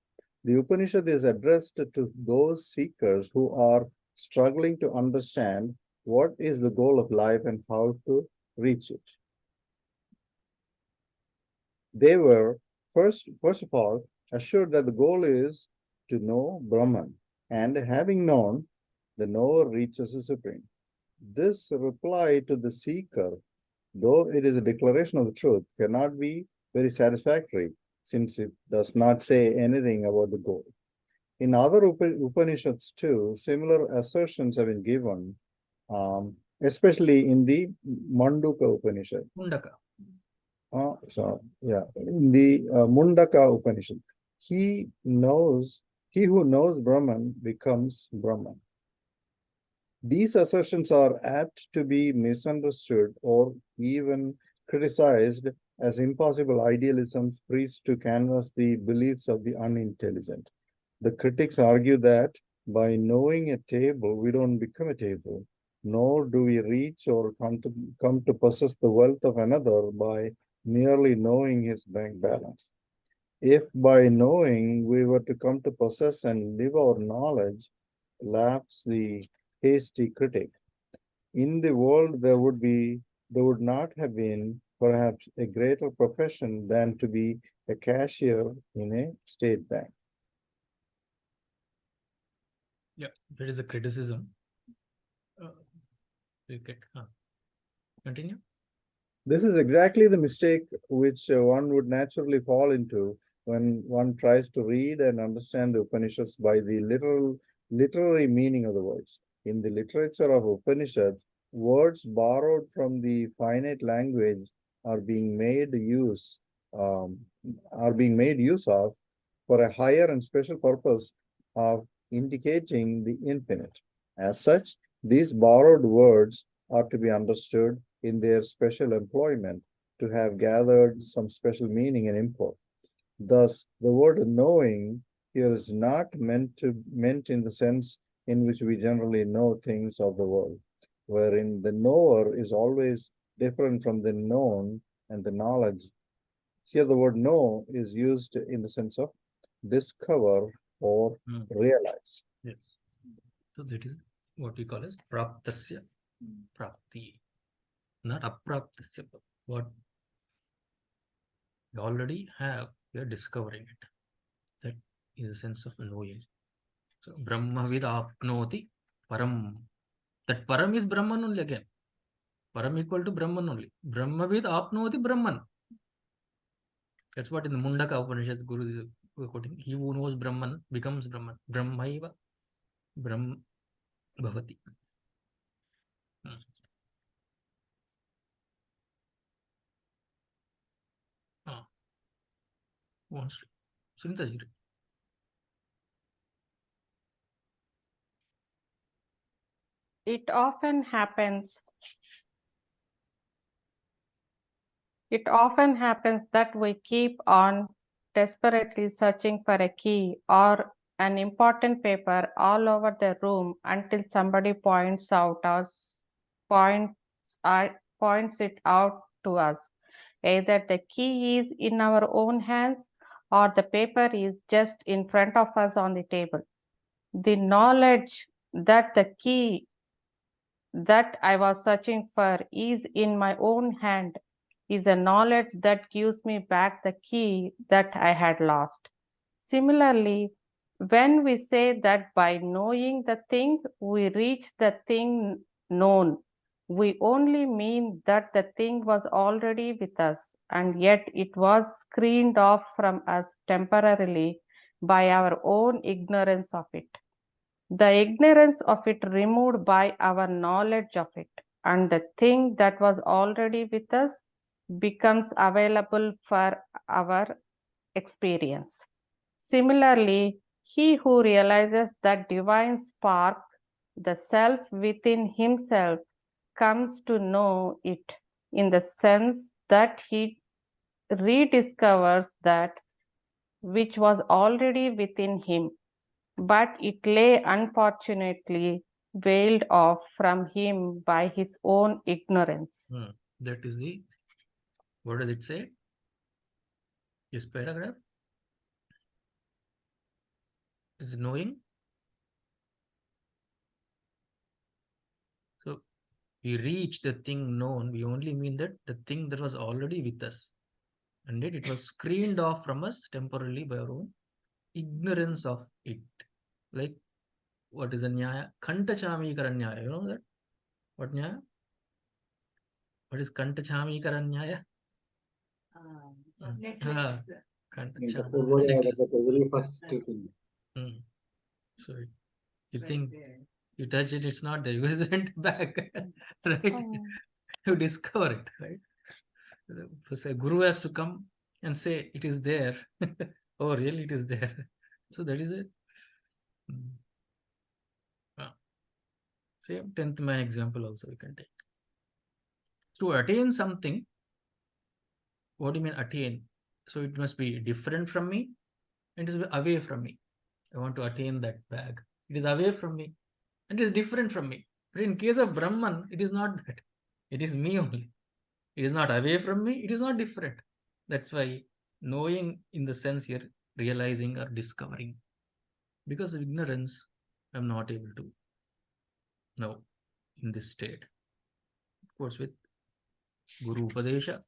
The Upanishad is addressed to those seekers who are struggling to understand what is the goal of life and how to reach it. They were first of all assured that the goal is to know Brahman, and having known, the knower reaches the Supreme. This reply to the seeker, though it is a declaration of the truth, cannot be very satisfactory since it does not say anything about the goal. In other Upanishads too, similar assertions have been given, especially in the Manduka Upanishad. Mundaka. In the Mundaka Upanishad, he who knows Brahman becomes Brahman. These assertions are apt to be misunderstood or even criticized as impossible idealisms preached to canvass the beliefs of the unintelligent. The critics argue that by knowing a table, we don't become a table, nor do we reach or come to possess the wealth of another by merely knowing his bank balance. If by knowing we were to come to possess and live our knowledge, laughs the hasty critic. In the world, there would not have been perhaps a greater profession than to be a cashier in a state bank. Yeah, that is a criticism. Continue. This is exactly the mistake which one would naturally fall into when one tries to read and understand the Upanishads by the literary meaning of the words. In the literature of Upanishads, words borrowed from the finite language are being made use of for a higher and special purpose of indicating the infinite. As such, these borrowed words are to be understood in their special employment to have gathered some special meaning and import. Thus, the word knowing here is not meant in the sense in which we generally know things of the world, wherein the knower is always different from the known and the knowledge. Here the word know is used in the sense of discover or realize. Yes. So that is what we call as praptasya, prapti, not apraptasya. What we already have, we are discovering it. That is a sense of knowing. So Brahmavid apnoti param. That param is Brahman only again. Param equal to Brahman only. Brahmavid apnoti Brahman. That's what in the Mundaka Upanishad Guru is quoting. He who knows Brahman becomes Brahman. Brahmaiva Brahm Bhavati. Sunita ji. It often happens that we keep on desperately searching for a key or an important paper all over the room until somebody points it out to us. Either the key is in our own hands or the paper is just in front of us on the table. The knowledge that the key that I was searching for is in my own hand is a knowledge that gives me back the key that I had lost. Similarly, when we say that by knowing the thing, we reach the thing known, we only mean that the thing was already with us, and yet it was screened off from us temporarily by our own ignorance of it. The ignorance of it removed by our knowledge of it, and the thing that was already with us becomes available for our experience. Similarly, he who realizes that divine spark The self within himself comes to know it in the sense that he rediscovers that which was already within him, but it lay unfortunately veiled off from him by his own ignorance. That is the, what does it say? This paragraph is knowing. So we reach the thing known, we only mean that the thing that was already with us, and yet it was screened off from us temporarily by our own ignorance of it. Like, what is a nyaya? Kantachamikara nyaya. You know that? What nyaya? What is Kantachamikara nyaya? Necklace. That's the word I read, that's the very first thing. So you think you touch it, it's not there. You just went back, right? You discover it, right? So Guru has to come and say it is there. Oh, really? It is there. So that is it. Same 10th man example also we can take. To attain something, what do you mean attain? So it must be different from me, and it is away from me. I want to attain that bag. It is away from me, and it is different from me. But in case of Brahman, it is not that. It is me only. It is not away from me. It is not different. That's why knowing in the sense here, realizing or discovering. Because of ignorance, I'm not able to know in this state. Of course, with Guru Upadesha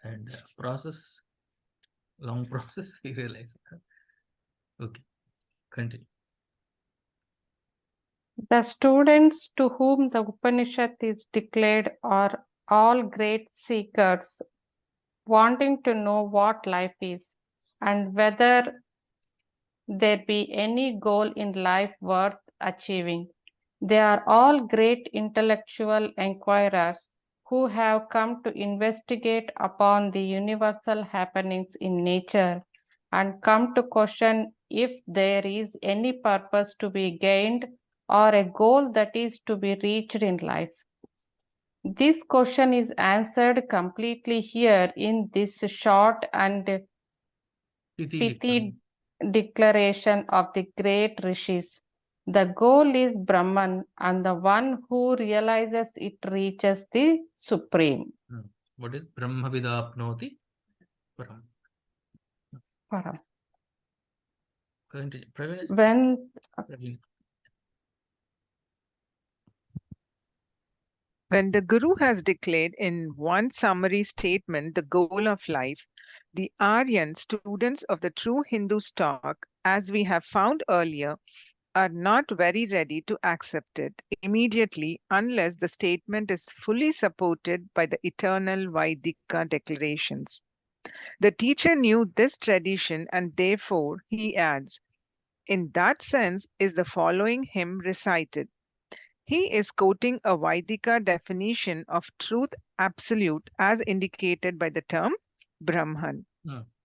and process, long process, we realize. Okay, continue. The students to whom the Upanishad is declared are all great seekers, wanting to know what life is and whether there be any goal in life worth achieving. They are all great intellectual inquirers who have come to investigate upon the universal happenings in nature and come to question if there is any purpose to be gained or a goal that is to be reached in life. This question is answered completely here in this short and pithy declaration of the great rishis. The goal is Brahman, and the one who realizes it reaches the supreme. What is Brahma Vidapnoti? Param. Param. Continue. Praveen. When Praveen. When the Guru has declared in one summary statement the goal of life, the Aryan students of the true Hindu stock, as we have found earlier, are not very ready to accept it immediately unless the statement is fully supported by the eternal Vaidika declarations. The teacher knew this tradition and therefore he adds, in that sense is the following hymn recited. He is quoting a Vaidika definition of truth absolute as indicated by the term Brahman.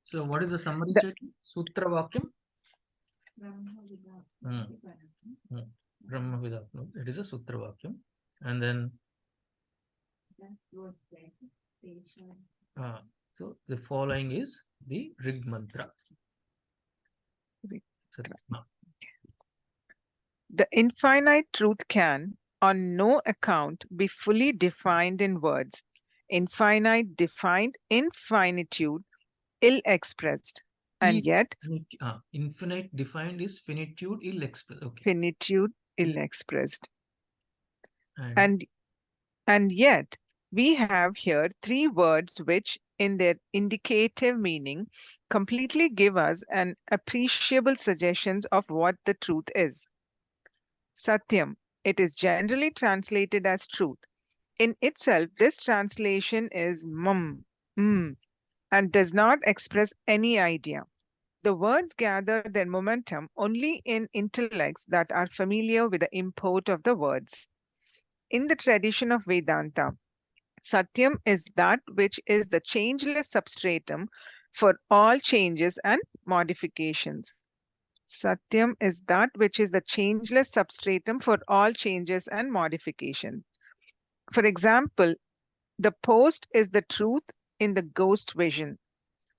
So what is the summary statement? Sutra Vakyam? Brahma Vidapno. It is a Sutra Vakyam. And then so the following is the Rig Mantra. The infinite truth can, on no account, be fully defined in words. Infinite defined infinitude, ill expressed, and yet infinite defined is finitude ill expressed. Okay. Finitude ill expressed. And yet we have here three words which, in their indicative meaning, completely give us an appreciable suggestions of what the truth is. Satyam, it is generally translated as truth. In itself, this translation is and does not express any idea. The words gather their momentum only in intellects that are familiar with the import of the words. In the tradition of Vedanta, Satyam is that which is the changeless substratum for all changes and modifications. Satyam is that which is the changeless substratum for all changes and modification. For example, the post is the truth in the ghost vision.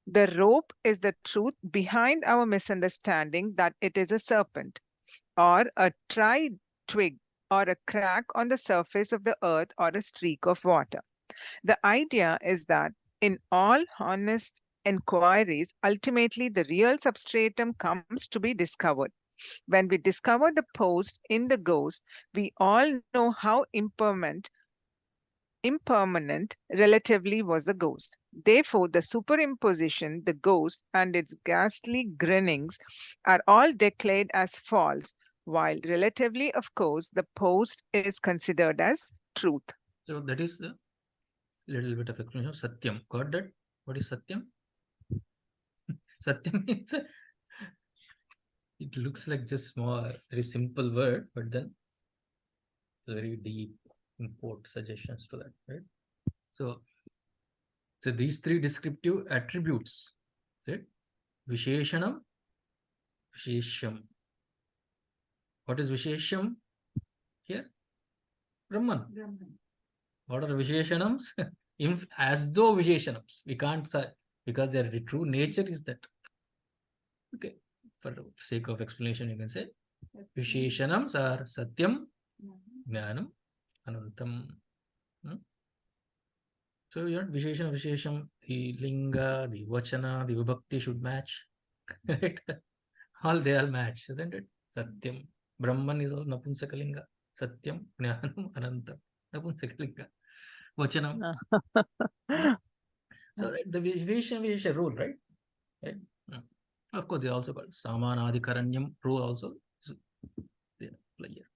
The rope is the truth behind our misunderstanding that it is a serpent, or a tried twig, or a crack on the surface of the earth, or a streak of water. The idea is that in all honest inquiries, ultimately the real substratum comes to be discovered. When we discover the post in the ghost, we all know how impermanent relatively was the ghost. Therefore, the superimposition, the ghost, and its ghastly grinnings are all declared as false, while relatively, of course, the post is considered as truth. So that is the little bit of explanation of Satyam. Got that? What is Satyam? Satyam means it looks like just small, very simple word, but then very deep import suggestions to that, right? So these three descriptive attributes, see, Visheshanam, Vishesham. What is Vishesham here? Brahman. Brahman. What are Visheshanams? As though Visheshanams. We can't say, because their true nature is that. Okay. For the sake of explanation, you can say Visheshanams are Satyam, Jnanam, Anantam. So your Visheshana, Vishesham, the Linga, the Vachana, the Vibhakti should match. Right? They all match, isn't it? Satyam. Brahman is all Napunsakalinga. Satyam, Jnanam, Anantam. Napunsakalinga. Vachanam. So the Vishesha rule, right? Right? Of course, they also called Samanadikaranyam rule also. So they apply here.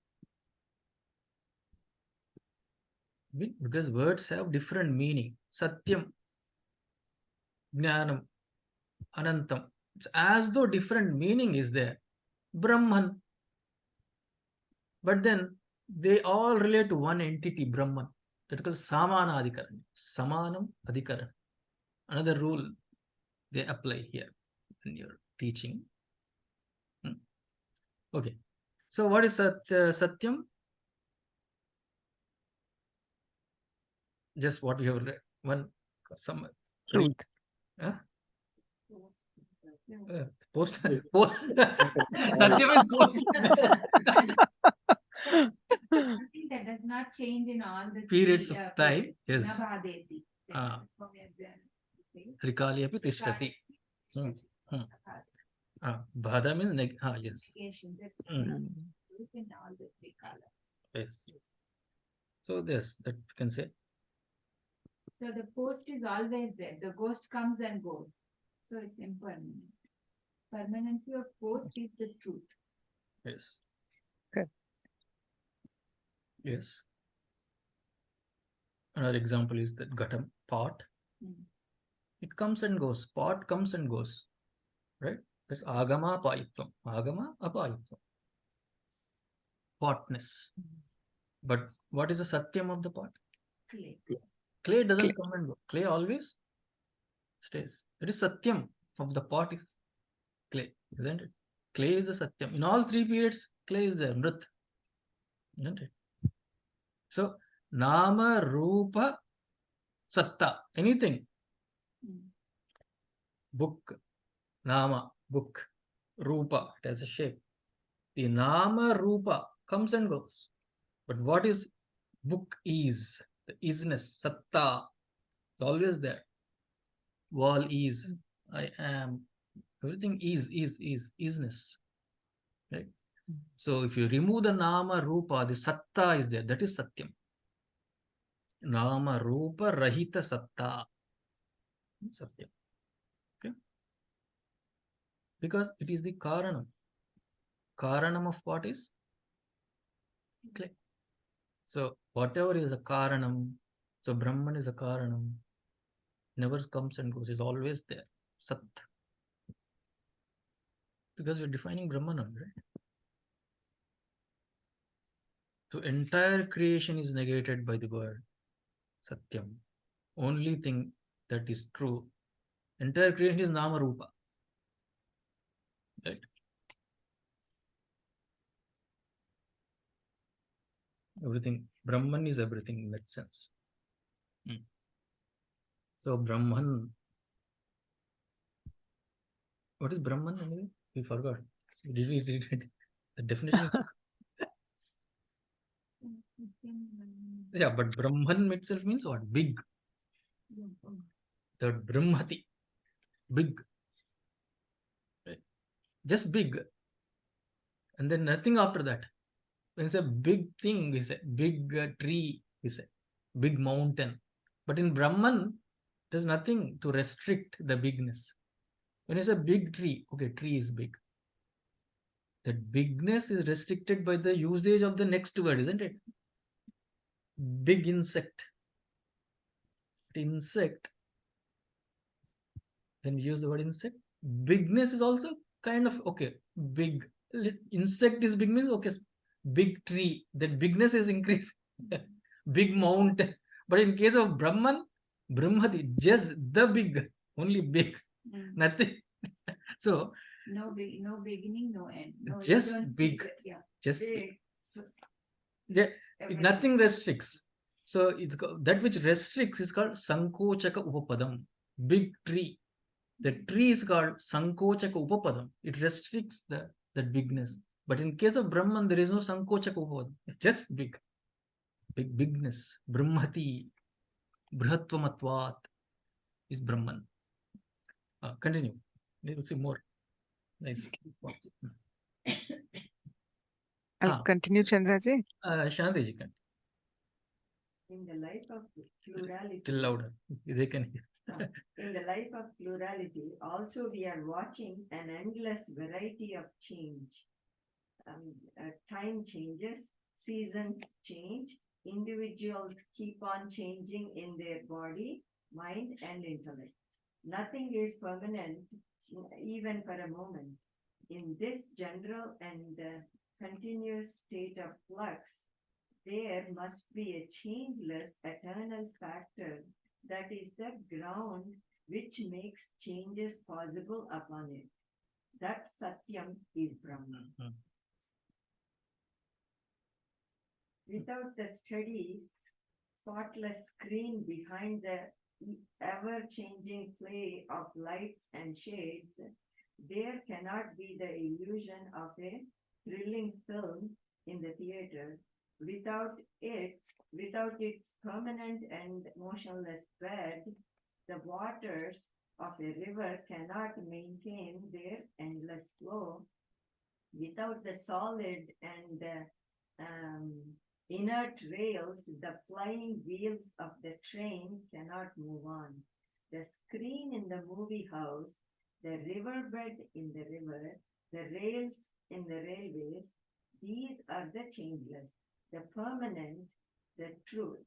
Because words have different meaning. Satyam, Jnanam, Anantam. It's as though different meaning is there. Brahman. But then they all relate to one entity, Brahman. That's called Samana Adhikaran. Samanam Adhikaran. Another rule they apply here in your teaching. Okay. So what is Satyam? Just what you have read. Some Truth. Huh? Post. Satyam is post. Something that does not change in all the Periods of time. Yes. Nabhadeti. Trikali api tishtati. Bhada means yes. In all the three colors. Yes. So this that you can say. So the post is always there. The ghost comes and goes. So it's impermanent. Permanency of post is the truth. Yes. Okay. Yes. Another example is that Ghatam, pot. It comes and goes. Pot comes and goes. Right? That's Agama Apayitvam. Agama Apayitvam. Potness. But what is the Satyam of the pot? Clay. Clay doesn't come and go. Clay always stays. It is Satyam of the pot is clay, isn't it? Clay is the Satyam. In all three periods, clay is there, Mrit. Isn't it? So, Nama, Rupa, Satta, anything. Book, Nama, book, Rupa, it has a shape. The Nama, Rupa comes and goes. But what is book is? The isness, Satta, it's always there. Wall is, I am, everything is, isness. Right? So if you remove the Nama, Rupa, the Satta is there. That is Satyam. Nama, Rupa, Rahita, Satta. Satyam. Okay? Because it is the Karanam. Karanam of what is? Clay. So whatever is a Karanam, so Brahman is a Karanam, never comes and goes, is always there. Sat. Because we're defining Brahmanam, right? So entire creation is negated by the word Satyam. Only thing that is true, entire creation is Nama Rupa. Right? Everything. Brahman is everything in that sense. So Brahman. What is Brahman anyway? We forgot. Did we read it? The definition is yeah, but Brahman itself means what? Big. The Brahmati. Big. Just big. And then nothing after that. When it's a big thing, we say big tree, we say big mountain. But in Brahman, there's nothing to restrict the bigness. When it's a big tree, okay, tree is big. That bigness is restricted by the usage of the next word, isn't it? Big insect. Insect. When we use the word insect, bigness is also kind of okay. Big insect is big means okay. Big tree, that bigness is increased. Big mountain. But in case of Brahman, Brahmati, just the big, only big, nothing. So no beginning, no end. No, you just don't big, see the- yeah. just Big. big. Yeah, Everything. nothing restricts. So it's that which restricts is called Sankochaka Upapadam. Big tree. The tree is called Sankochaka Upapadam. It restricts that bigness. But in case of Brahman, there is no Sankochaka Upapadam. It's just big. Bigness. Brahmati. Brihatvamatvat is Brahman. Continue. We will see more. Nice. I'll continue, Chandraji. Shantaji can. In the life of plurality, Till louder. They can hear. in the life of plurality, also we are watching an endless variety of change. Time changes, seasons change, individuals keep on changing in their body, mind, and intellect. Nothing is permanent, even for a moment. In this general and continuous state of flux, there must be a changeless eternal factor that is the ground which makes changes possible upon it. That Satyam is Brahma. Without the steady, spotless screen behind the ever-changing play of lights and shades, there cannot be the illusion of a thrilling film in the theater. Without its permanent and motionless bed, the waters of a river cannot maintain their endless flow. Without the solid and inert rails, the flying wheels of the train cannot move on. The screen in the movie house, the riverbed in the river, the rails in the railways, these are the changeless, the permanent, the truth.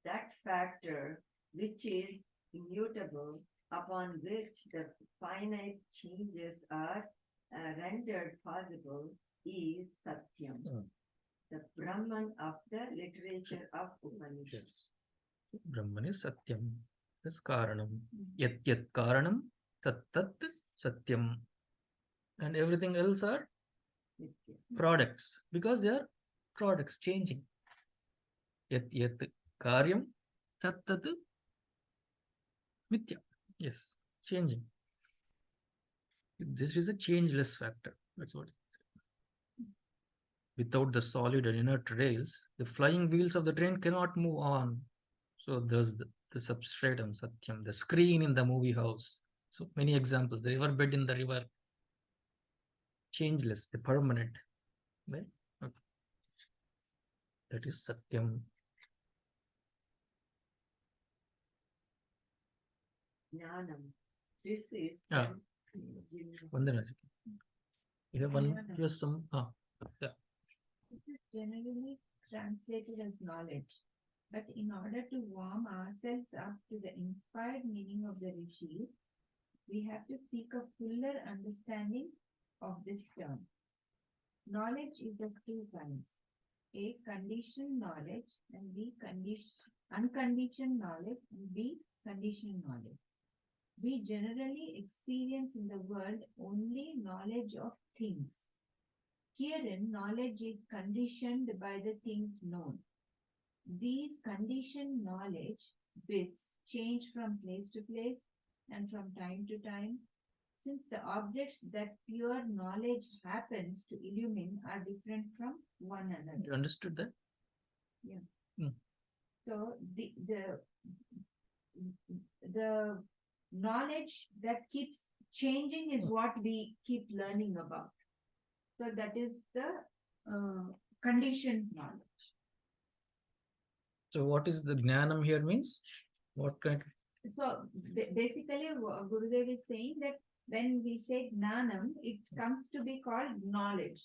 That factor which is immutable, upon which the finite changes are rendered possible, is Satyam, the Brahman of the literature of Upanishad. Yes. Brahman is Satyam. That's Karanam. Yat Yat Karanam, Tat Tat Satyam. And everything else are products, because they are products changing. Yat Yat Karyam, Tat Tat Mithya. Yes, changing. This is a changeless factor. That's what. Without the solid and inert rails, the flying wheels of the train cannot move on. So there's the substratum, Satyam, the screen in the movie house. So many examples. The riverbed in the river, changeless, the permanent. Right? Okay. That is Satyam. Jnanam. This is Vandana. You have one. You have some. Yeah. This is generally translated as knowledge, but in order to warm ourselves up to the inspired meaning of the rishis, we have to seek a fuller understanding of this term. Knowledge is of two kinds: A, conditioned knowledge, and B, unconditioned knowledge, and B, conditioned knowledge. We generally experience in the world only knowledge of things. Herein, knowledge is conditioned by the things known. These conditioned knowledge bits change from place to place and from time to time, since the objects that pure knowledge happens to illumine are different from one You another. understood that? So the knowledge that keeps changing is what we keep learning about. So that is the conditioned knowledge. So what is the jnanam here means? What kind of So basically, Gurudev is saying that when we say gnanam, it comes to be called knowledge.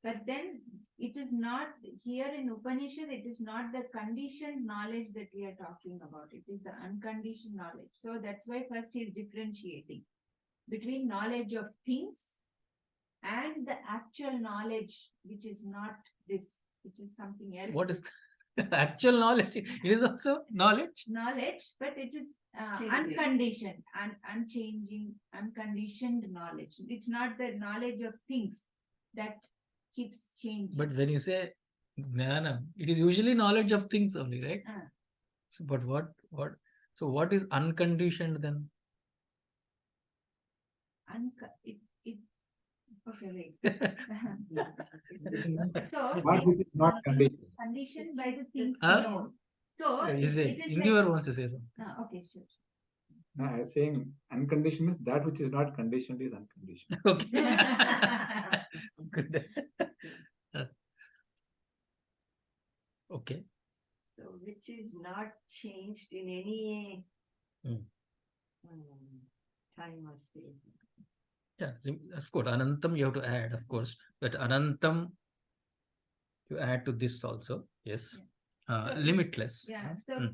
But then it is not here in Upanishad, it is not the conditioned knowledge that we are talking about. It is the unconditioned knowledge. So that's why first he is differentiating between knowledge of things and the actual knowledge, which is not this, which is something else. what is the actual knowledge? It is also knowledge. Knowledge, but it is Changing. unconditioned and unchanging, unconditioned knowledge. It's not the knowledge of things that keeps changing. But when you say jnanam, it is usually knowledge of things only, right? So, but so what is unconditioned then? Okay, wait. So That which is not conditioned. conditioned by the things Huh? known. So You say, it is Indivar wants to say something. okay, sure. No, I was saying unconditioned means that which is not conditioned is unconditioned. Okay. Good. Okay. So which is not changed in any Hmm. time or space. Yeah, of course. Anantam you have to add, of course. But Anantam you add to this also. Yes. So- Limitless. Yeah, so Hmm.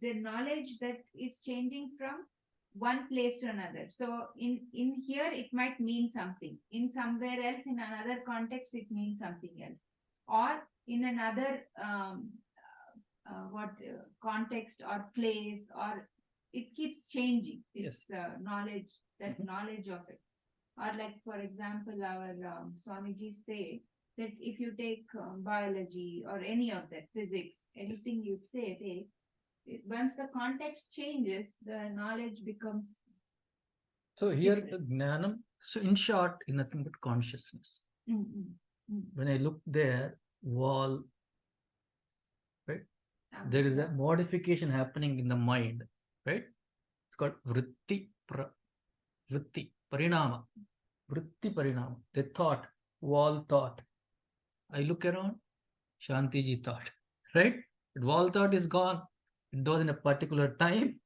the knowledge that is changing from one place to another. So in here it might mean something. In somewhere else, in another context, it means something else. Or in another context or place, or it keeps changing. It's knowledge, that knowledge of it. Or like, for example, our Swamiji say that if you take biology or any of that, physics, anything you say, once the context changes, the knowledge becomes. So here different. Jnanam, so in short, is nothing but consciousness. When I look there, wall, right? There is a modification happening in the mind, right? It's called vritti, parinama. Vritti parinama. The thought, wall thought. I look around, Shantiji thought, right? But wall thought is gone. It was in a particular time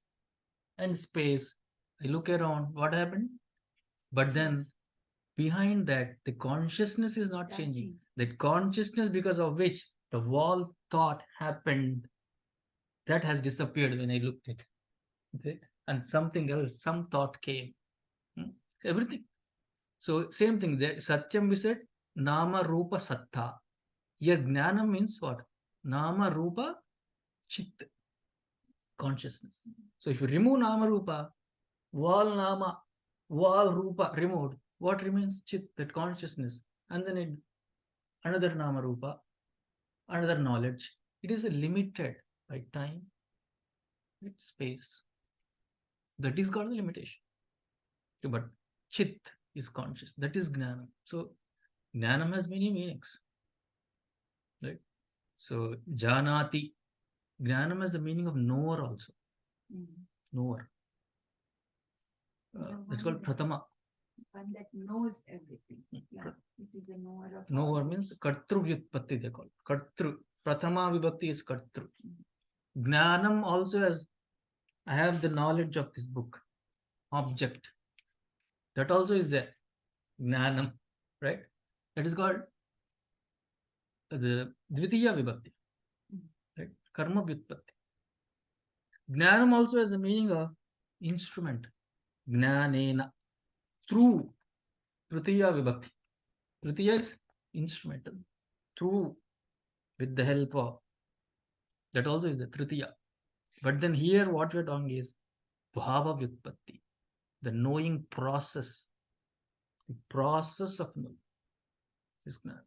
and space. I look around, what happened? But then behind that, the consciousness is not changing. That consciousness because of which the wall thought happened, that has disappeared when I looked at it. And something else, some thought came. Everything. So same thing there. Satyam we said, Nama Rupa Sattha. Here Jnana means what? Nama Rupa Chit. Consciousness. So if you remove Nama Rupa, wall Nama, wall Rupa removed, what remains? Chit, that consciousness. And then another Nama Rupa, another knowledge. It is limited by time, with space. That is called the limitation. But Chit is conscious. That is Jnana. So Jnanam has many meanings. Right? So Janati. Jnanam has the meaning of knower also. Knower. It's called Pratama. One that knows everything. Yeah, it is a knower of. Knower means Kartru Vyutpatti they call it. Kartru. Pratama Vibhakti is Kartru. Jnanam also has, I have the knowledge of this book. Object. That also is there. Jnanam. Right? That is called the Dvitiya Vibhakti. Right? Karma Vyutpatti. Jnanam also has the meaning of instrument. Jnanena. Through. Tritiya Vibhakti. Tritiya is instrumental. Through. With the help of. That also is the Tritiya. But then here what we are talking is Bhava Vyutpatti. The knowing process. The process of knowing. is Gnana.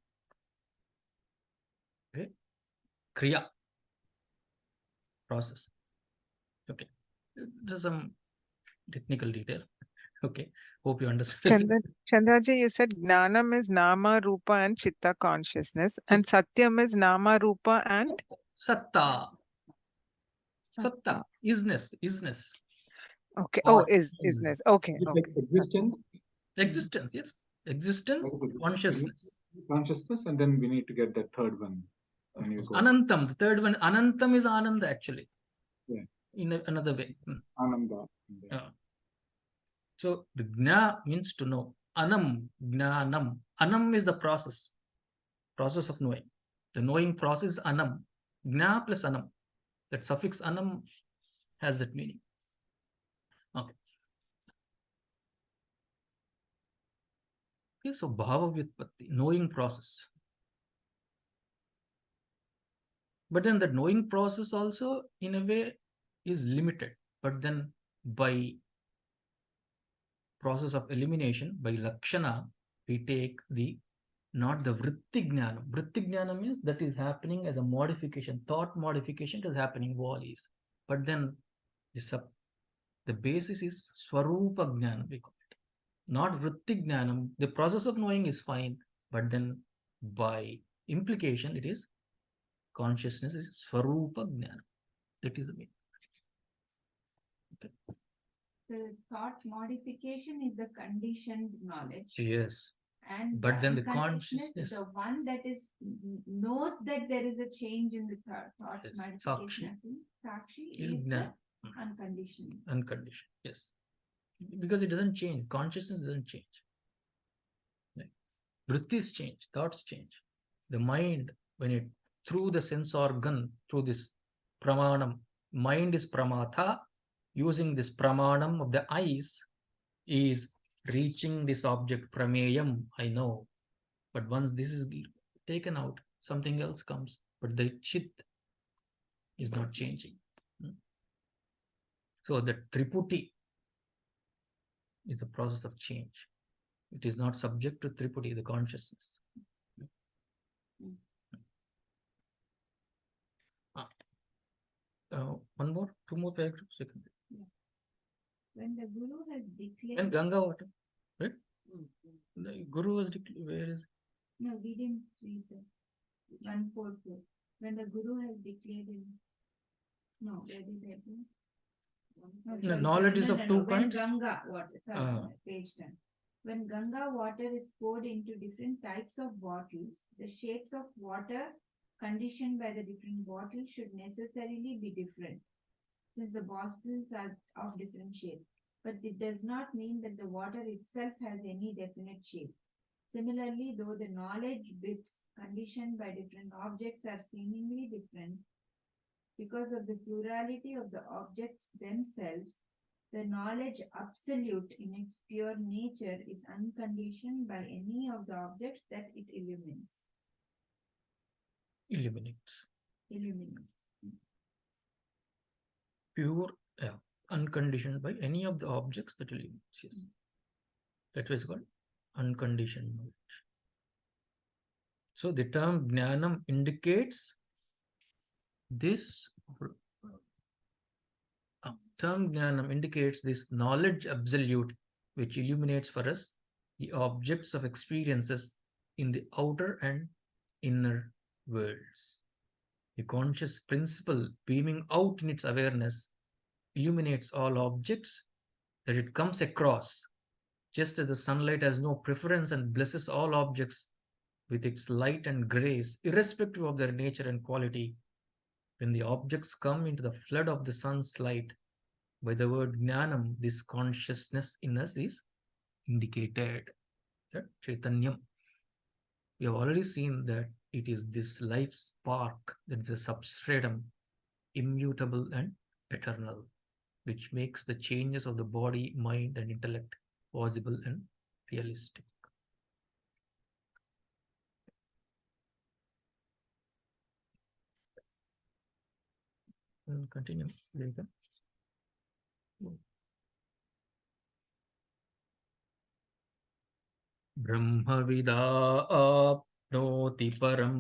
Okay. Kriya. Process. Okay. There's some technical detail. Okay. Hope you understand. Chandraji, you said Gnanam is Nama, Rupa, and Chitta consciousness, and Satyam is Nama, Rupa, and Satta. Satta. Satta. Isness. Okay. Or Isness. Okay. Is it like existence? Existence, yes. Existence, Very good. consciousness. Consciousness, and then we need to get that third one. Of When you course. go. Anantam, the third one. Anantam is Ananda, actually. Yeah. In another way. Ananda. So the Gna means to know. Anam, Gnanam. Anam is the process of knowing. The knowing process is Anam. Gna plus Anam. That suffix Anam has that meaning. Okay. Okay, so Bhava Vyutpatti, knowing process. But then the knowing process also, in a way, is limited. But then by process of elimination, by Lakshana, we take not the Vritti Jnana. Vritti Jnana means that is happening as a modification, thought modification is happening, volleys. But then the basis is Swarupa Jnana, we call it. Not Vritti Jnanam. The process of knowing is fine, but then by implication, it is consciousness is Swarupa Jnana. That is the meaning. Okay. The thought modification is the conditioned knowledge. Yes. And But then the unconsciousness, consciousness, the one that knows that there is a change in the thought Yes, modification. Sakshi is is the Jnana. unconditioned. Unconditioned, yes. Because it doesn't change. Consciousness doesn't change. Right? Vrittis change, thoughts change. The mind, when it through the sense organ, through this pramanam, mind is pramatha, using this pramanam of the eyes, is reaching this object, prameyam, I know. But once this is taken out, something else comes. But the chit is not changing. So the triputi is the process of change. It is not subject to triputi, the consciousness. One more, two more paragraphs. When the Guru has declared. And Ganga water, right? The Guru was declared. Where is? No, we didn't read the 144. When the Guru has declared in. No, where did I go? No, knowledge is of two kinds. When Ganga water, sorry, page 10. When Ganga water is poured into different types of bottles, the shapes of water conditioned by the different bottles should necessarily be different, since the bottles are of different shapes. But it does not mean that the water itself has any definite shape. Similarly, though the knowledge bits conditioned by different objects are seemingly different, because of the plurality of the objects themselves, the knowledge absolute in its pure nature is unconditioned by any of the objects that it illuminates. Pure, unconditioned by any of the objects that illuminates. Yes. That is called unconditioned knowledge. So the term Jnanam indicates this. Term Jnanam indicates this knowledge absolute which illuminates for us the objects of experiences in the outer and inner worlds. The conscious principle beaming out in its awareness illuminates all objects that it comes across, just as the sunlight has no preference and blesses all objects with its light and grace, irrespective of their nature and quality. When the objects come into the flood of the sun's light, by the word Jnanam, this consciousness in us is indicated. That Chaitanyam. We have already seen that it is this life spark that is a substratum, immutable and eternal, which makes the changes of the body, mind, and intellect possible and realistic. And continue later. Brahmavida noti param.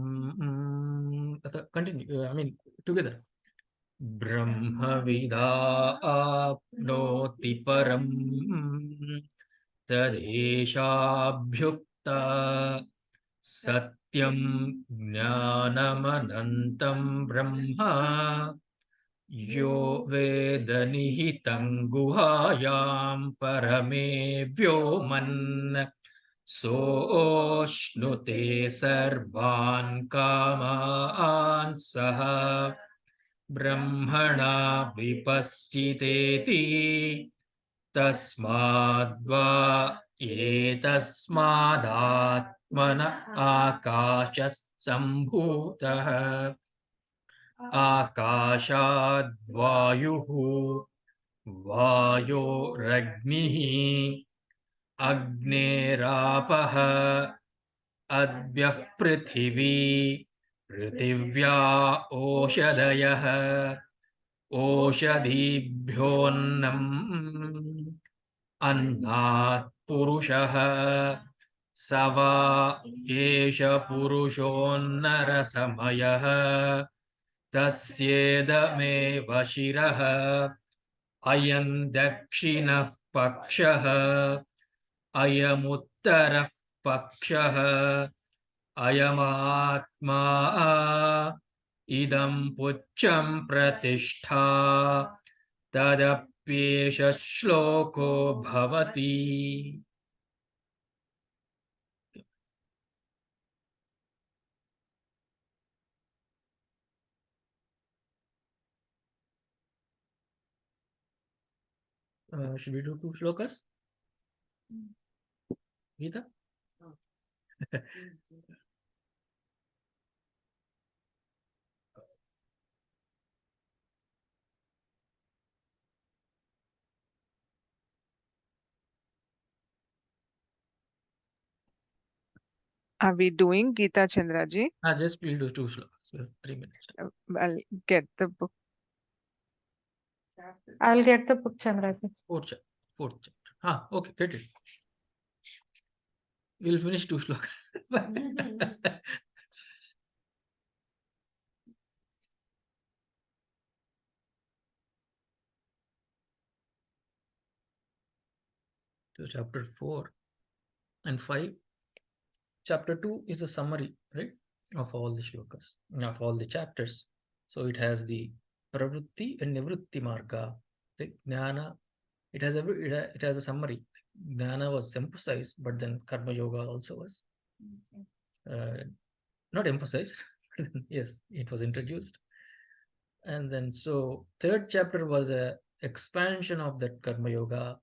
Continue. I mean, together. Brahmavida apnoti param tadeshabhyukta satyam jnanamanantam brahma yo veda nihitam guhayam parame vyoman सोऽश्नुते सर्वान् कामान् सः ब्रह्मणा विपश्चितेति तस्माद्वा एतस्मादात्मन आकाशः सम्भूतः आकाशाद्वायुः वायोरग्निः अग्नेरापः अद्यः पृथिवी पृथिव्या ओषधयः ओषधीभ्योऽन्नम् अन्नात् पुरुषः स वा एष पुरुषोन्नरसमयः तस्येदमेव शिरः अयं दक्षिणः पक्षः अयमुत्तरः पक्षः अयमात्मा इदं पुच्छं प्रतिष्ठा तदप्येष श्लोको भवति. Should we do 2 shlokas? Gita? Are we doing Gita Chandraji? Just we'll do 2 shlokas. We have 3 minutes. I'll get the book. I'll get the book, Chandraji. Fourth chapter. Okay, get it. We'll finish 2 shlokas. So chapter 4 and 5. Chapter 2 is a summary, right, of all the shlokas, of all the chapters. So it has the pravritti and nivritti marga, the jnana. It has a summary. Jnana was emphasized, but then karma yoga also was not emphasized. Yes, it was introduced. And then so 3rd chapter was a expansion of that karma yoga.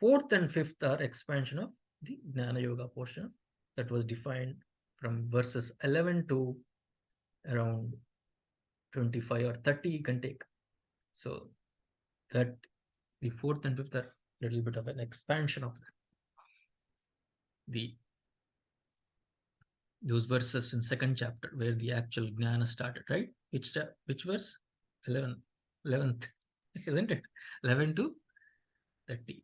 4th and 5th are expansion of the jnana yoga portion that was defined from verses 11 to around 25 or 30 you can take. So that the 4th and 5th are a little bit of an expansion of that. Those verses in 2nd chapter where the actual jnana started, right? Which verse? 11th, isn't it? 11 to 30.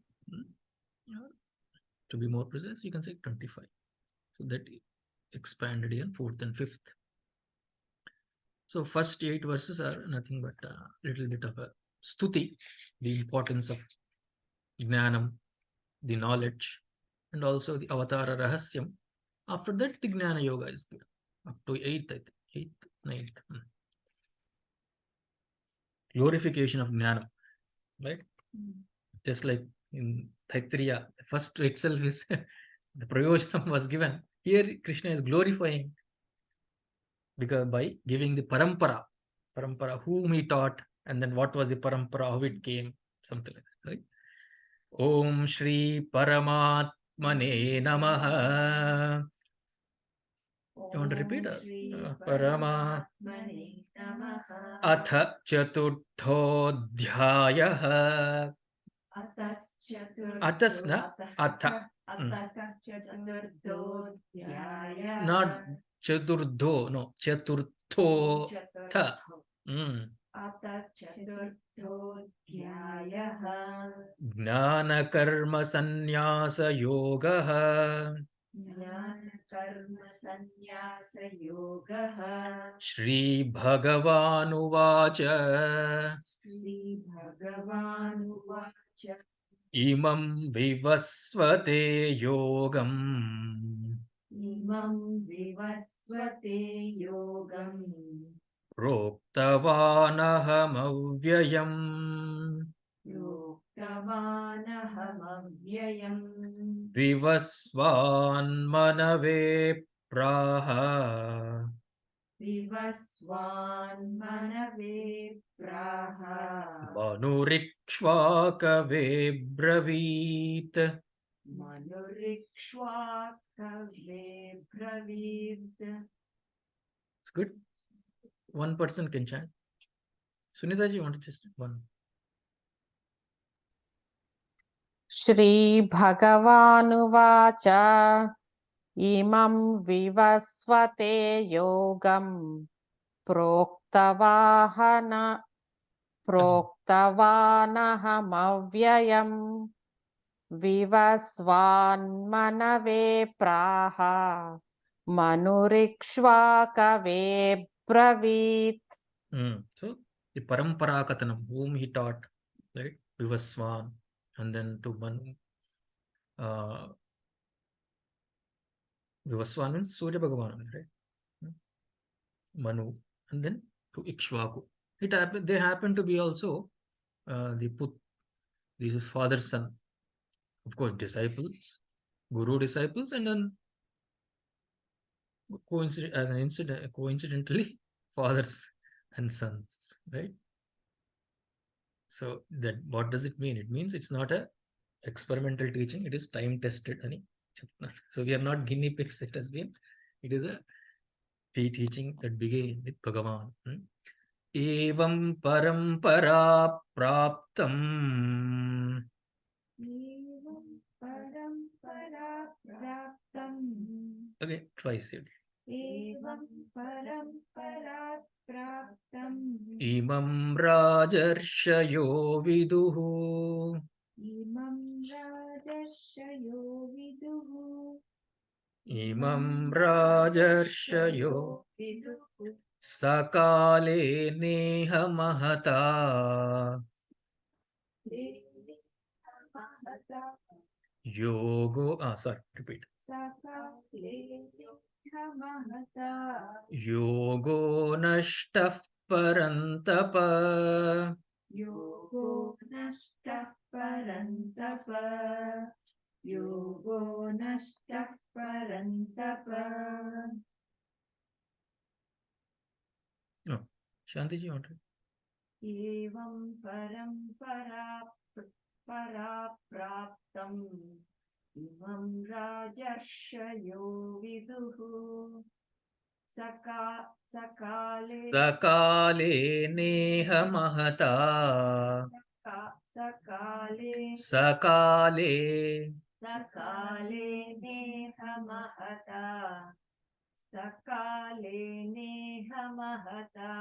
To be more precise, you can say 25. So that expanded in 4th and 5th. So first 8 verses are nothing but a little bit of a stuti, the importance of jnanam, the knowledge, and also the avatara rahasyam. After that, the jnana yoga is there. Up to 8th, I think. 8th, 9th. Glorification of jnana, right? Just like in Taittiriya, the first itself is the prayojanam was given. Here Krishna is glorifying because by giving the parampara, whom he taught, and then what was the parampara, how it came, something like that, right? Om Shri Paramatmane Namaha. You want to repeat? Paramatmane namaha. Atha Chaturthodhyayah. Atasna Atha. Chaturthodhyayah. Not Chaturtho, no, Chaturtho Tha. Atha Chaturthodhyayah. Jnana Karma Sannyasa Yogaha. कर्म संन्यास योगः Shri Bhagavanuvach श्रीभगवानुवाच Imam Vivasvate Yogam इमं विवस्वते योगम् Proktavanahamavvyayam प्रोक्तवानहमव्ययम् Vivasvan Manave Praha विवस्वान्मनवे प्राह Manurikshvakave Bravit. मनुरिक्ष्वाकवे ब्रवीत् It's good. One person can chant. Sunita ji, you want to just one? Shri Bhagavanuvacha imam vivasvate yogam proktavanahamavvyayam vivasvan manave praha manurikshvakave bravit. So the Parampara Katanam, whom he taught, right? Vivaswan, and then to Manu. Vivaswan means Surya Bhagavan, right? Manu, and then to Ikshvaku. They happen to be also this father's son. Of course, disciples, guru disciples, and then coincidentally, fathers and sons, right? So that what does it mean? It means it's not a experimental teaching, it is time tested. So we are not guinea pigs, it has been. It is a teaching that began with Bhagavan. Evam parampara praptam. एवं परम्परा प्राप्तम् Okay, twice it. एवं परम्परा प्राप्तम् Imam rajarshayo viduhu. इमं राजर्षयो विदुः Imam rajarshayo विदुः sakale neha mahata महता yogo. Repeat. सकाले महता Yogo nashtah parantapa. योगो नष्टः परन्तप योगो नष्टः परन्तप No, Shanti ji, want to? एवं परम्परा प्राप्तम् इमं राजर्षयो विदुः सकाले Sakale neha mahata. Sakale सकाले नेह महता सकाले नेह महता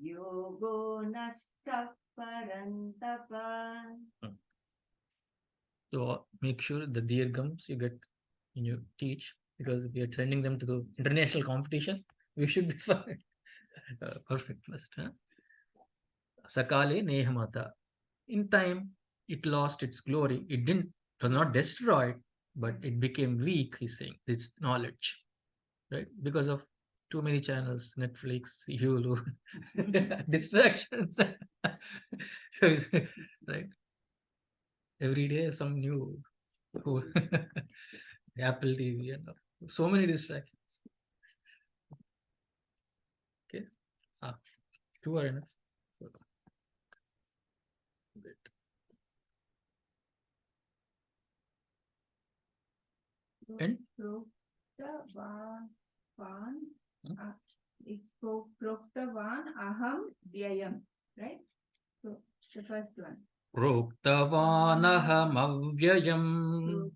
योगो नष्टः परन्तप. So make sure the dirghams you get when you teach, because we are sending them to the international competition. We should be fine. Perfect first. Sakale nehamata. In time, it lost its glory. It was not destroyed, but it became weak, he's saying, this knowledge, right? Because of too many channels, Netflix, Hulu, distractions. So, right? Every day some new Apple TV and so many distractions. Okay. 2 are enough. So, great. And It's Proktavan Aham Vyayam, right? So the first one. Proktavanaham avyayam.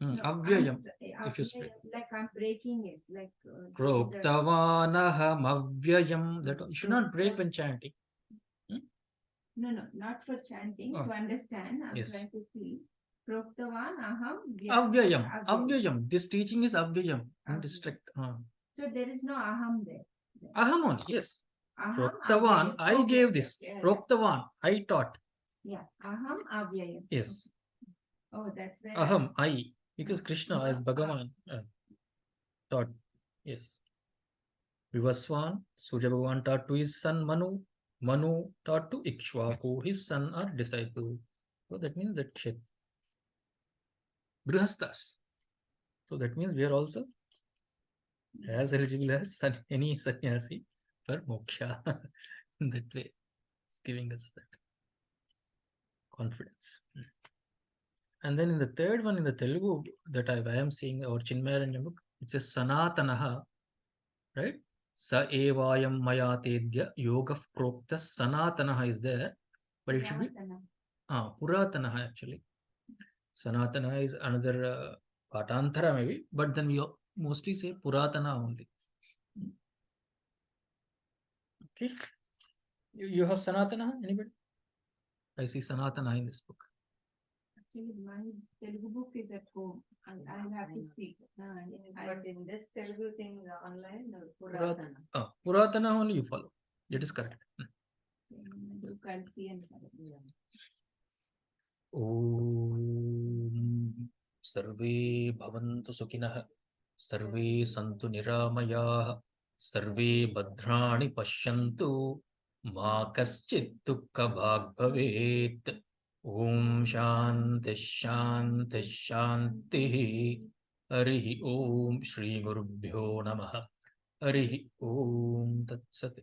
Avyayam. If you speak. Like I'm breaking it. Like Proktavanaham avyayam. That you should not break when chanting. No, not for chanting. Oh. To understand, I'm Yes. trying to see. Proktavan aham Avyayam. Avyayam. This teaching is avyayam. Don't distract. So there is no aham there. Aham only. Yes. Aham Proktavan. avyayam. I Okay, gave okay, this. yeah, Proktavan. I taught. Yeah, aham avyayam. Yes. Oh, that's where. Aham. I. Because Krishna as Bhagavan taught. Yes. Vivaswan. Surya Bhagavan taught to his son Manu. Manu taught to Ikshvaku, his son or disciple. So that means that Grihasthas. So that means we are also as eligible as any sannyasi for moksha. In that way, it's giving us that confidence. And then in the third one, in the Telugu that I am seeing, our Chinmayaranjana book, it says Sanatanaha, right? Sa evayam maya tedya yoga prokta Sanatanaha is there, but it should be Puratanaha actually. Sanatana is another Patantara maybe, but then we mostly say Puratana only. Okay. You have Sanatana? Anybody? I see Sanatana in this book. Actually, my Telugu book is at home. I'll have to see. But in this Telugu thing online, Puratana. Puratana only you follow. That is correct. Book I'll see and follow. Om Sarve Bhavantu Sukhinah Sarve Santu Niramayaah Sarve Bhadrani Pashyantu Ma Kaschit Dukkha Bhag Bhavet. Om Shanti Shanti Shanti. Harihi Om Shri Gurubhyo Namaha. Harihi Om Tat Sat.